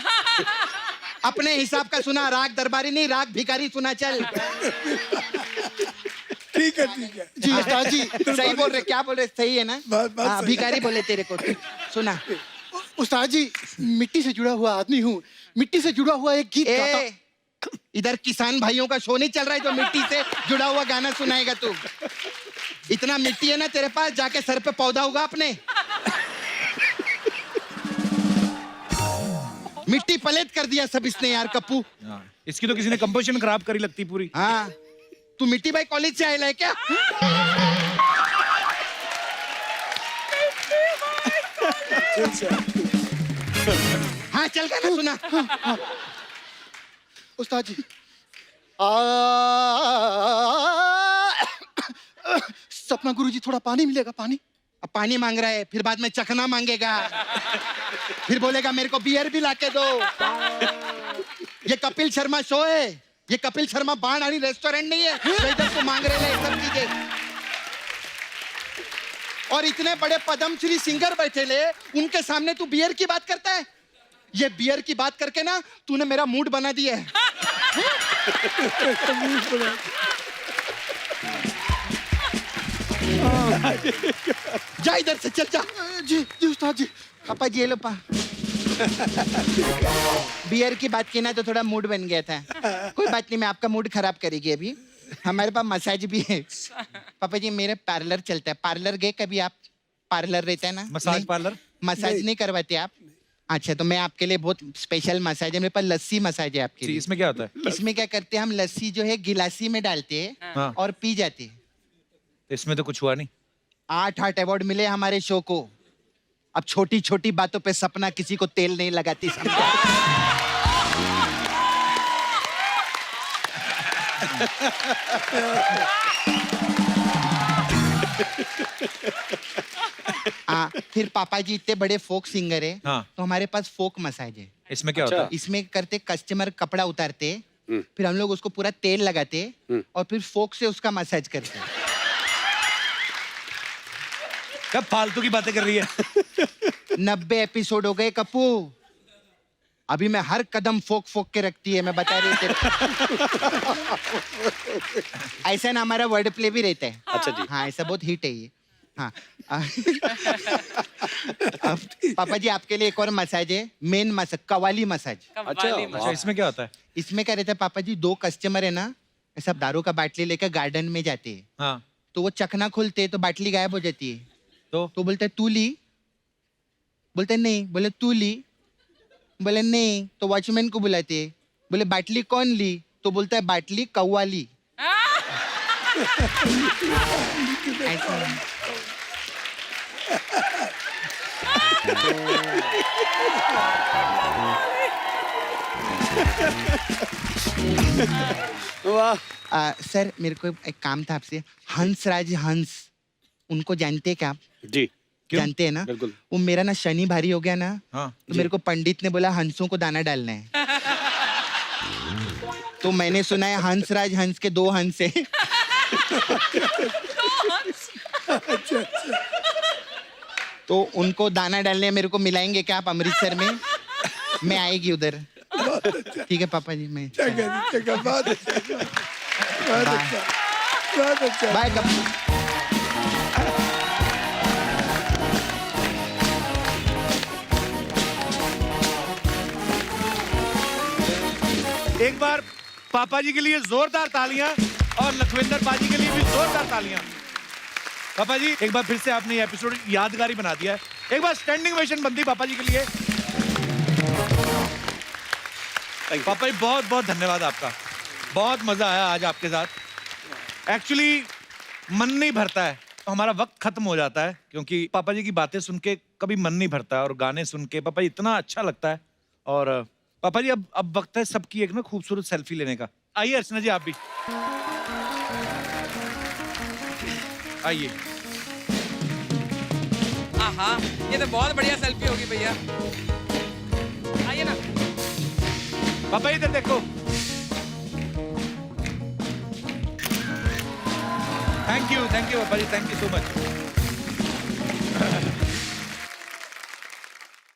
अपने हिसाब का सुना, राग दरबारी नहीं, राग भिखारी सुना। चल ठीक है जी उस्ताद जी। सही बोल रहे, क्या बोल रहे? सही है ना? बात हाँ, सही। भिखारी बोले तेरे को। सुना। उस्ताद जी, मिट्टी से जुड़ा हुआ आदमी हूँ, मिट्टी से जुड़ा हुआ एक गीत गाता। इधर किसान भाइयों का शो नहीं चल रहा है जो मिट्टी से जुड़ा हुआ गाना सुनाएगा तू? इतना मिट्टी है ना तेरे पास, जाके सर पे पौधा होगा अपने। मिट्टी पलेट कर दिया सब इसने यार, कप्पू। इसकी तो किसी ने कंपोजिशन खराब करी लगती पूरी। हाँ, तू मिट्टी भाई कॉलेज से आया है क्या? हाँ, चल गाना सुना। उस्ताद जी, सपना गुरुजी, थोड़ा पानी मिलेगा? पानी? अब पानी मांग रहा है, फिर बाद में चखना मांगेगा, फिर बोलेगा मेरे को बियर भी लाके दो। ये कपिल शर्मा शो है, ये कपिल शर्मा बाण आनी रेस्टोरेंट नहीं है तो इधर तो मांग रहे हैं सब चीजें। और इतने बड़े पद्मश्री सिंगर बैठे ले, उनके सामने तू बियर की बात करता है? ये बियर की बात करके ना तूने मेरा मूड बना दिया है। जा इधर से, चल जा। जी जी उस्ताद जी। पापा जी, ये लो पा। बियर की बात की ना तो थोड़ा मूड बन गया था। कोई बात नहीं, मैं आपका मूड खराब करेगी अभी। हमारे पास मसाज भी है। पापा जी, मेरे पार्लर चलता है। पार्लर गए कभी आप? पार्लर रहता है ना, मसाज नहीं? पार्लर? मसाज नहीं करवाते आप? अच्छा, तो मैं आपके लिए बहुत स्पेशल मसाज है मेरे पास, लस्सी मसाज है आपके लिए। इसमें क्या होता है? इसमें क्या करते हैं हम, लस्सी जो है गिलासी में डालते हैं हाँ। और पी जाते हैं। इसमें तो कुछ हुआ नहीं। 8 अवार्ड मिले हमारे शो को। अब छोटी छोटी बातों पे सपना किसी को तेल नहीं लगाती, समझा? फिर पापा जी इतने बड़े फोक सिंगर है, हाँ। तो हमारे पास फोक मसाज है। इसमें क्या अच्छा। होता है? इसमें करते कस्टमर कपड़ा उतारते, फिर हम लोग उसको पूरा तेल लगाते और फिर फोक से उसका मसाज करते। क्या फालतू की बातें कर रही है? 90 एपिसोड हो गए कप्पू, अभी मैं हर कदम फोक फोक के रखती है, मैं बता रही हूँ। ऐसा ना हमारा वर्ड प्ले भी रहता है। अच्छा जी। हाँ, ऐसा बहुत हिट है ये। हाँ। अब पापा जी आपके लिए एक और मसाज है, मेन मसाज, कवाली मसाज। अच्छा, इसमें क्या होता है? इसमें क्या रहता है पापा जी, 2 कस्टमर है ना, ऐसा दारू का बाटली लेकर गार्डन में जाते हैं, हाँ। तो वो चखना खोलते तो बाटली गायब हो जाती है। तो बोलते तू ली, बोलते नहीं, बोले तू ली, बोले नहीं, तो वॉचमैन को बुलाते, बोले बाटली कौन ली, तो बोलता है बाटली कौवा ली। ऐसा। वाह। सर, मेरे को एक काम था आपसे। हंसराज हंस, उनको जानते हैं क्या आप? जी। क्यों? जानते हैं ना? बिल्कुल। वो मेरा ना शनि भारी हो गया ना, हाँ। तो मेरे को पंडित ने बोला हंसों को दाना डालना है। तो मैंने सुना है हंसराज हंस के 2 हंस है। तो उनको दाना डालने मेरे को मिलाएंगे क्या आप अमृतसर में? मैं आएगी उधर। बहुत अच्छा ठीक है पापा जी मैं चंगा जी चंगा बहुत अच्छा बहुत अच्छा बहुत अच्छा बाय कब एक बार पापा जी के लिए जोरदार तालियां और लखविंदर बाजी के लिए भी जोरदार तालियां। पापा जी एक बार फिर से आपने ये एपिसोड यादगारी बना दिया है। एक बार स्टैंडिंग ओवेशन बनती पापा जी के लिए। पापा जी बहुत बहुत धन्यवाद आपका, बहुत मजा आया आज आपके साथ। एक्चुअली मन नहीं भरता है तो हमारा वक्त खत्म हो जाता है, क्योंकि पापा जी की बातें सुन के कभी मन नहीं भरता है और गाने सुन के पापा जी इतना अच्छा लगता है। और पापा जी अब वक्त है सबकी एक ना खूबसूरत सेल्फी लेने का। आइए अर्चना जी आप भी आइए। हाँ ये तो बहुत बढ़िया सेल्फी होगी भैया, आइए ना। पापा इधर देखो। थैंक यू पापा जी, थैंक यू सो मच।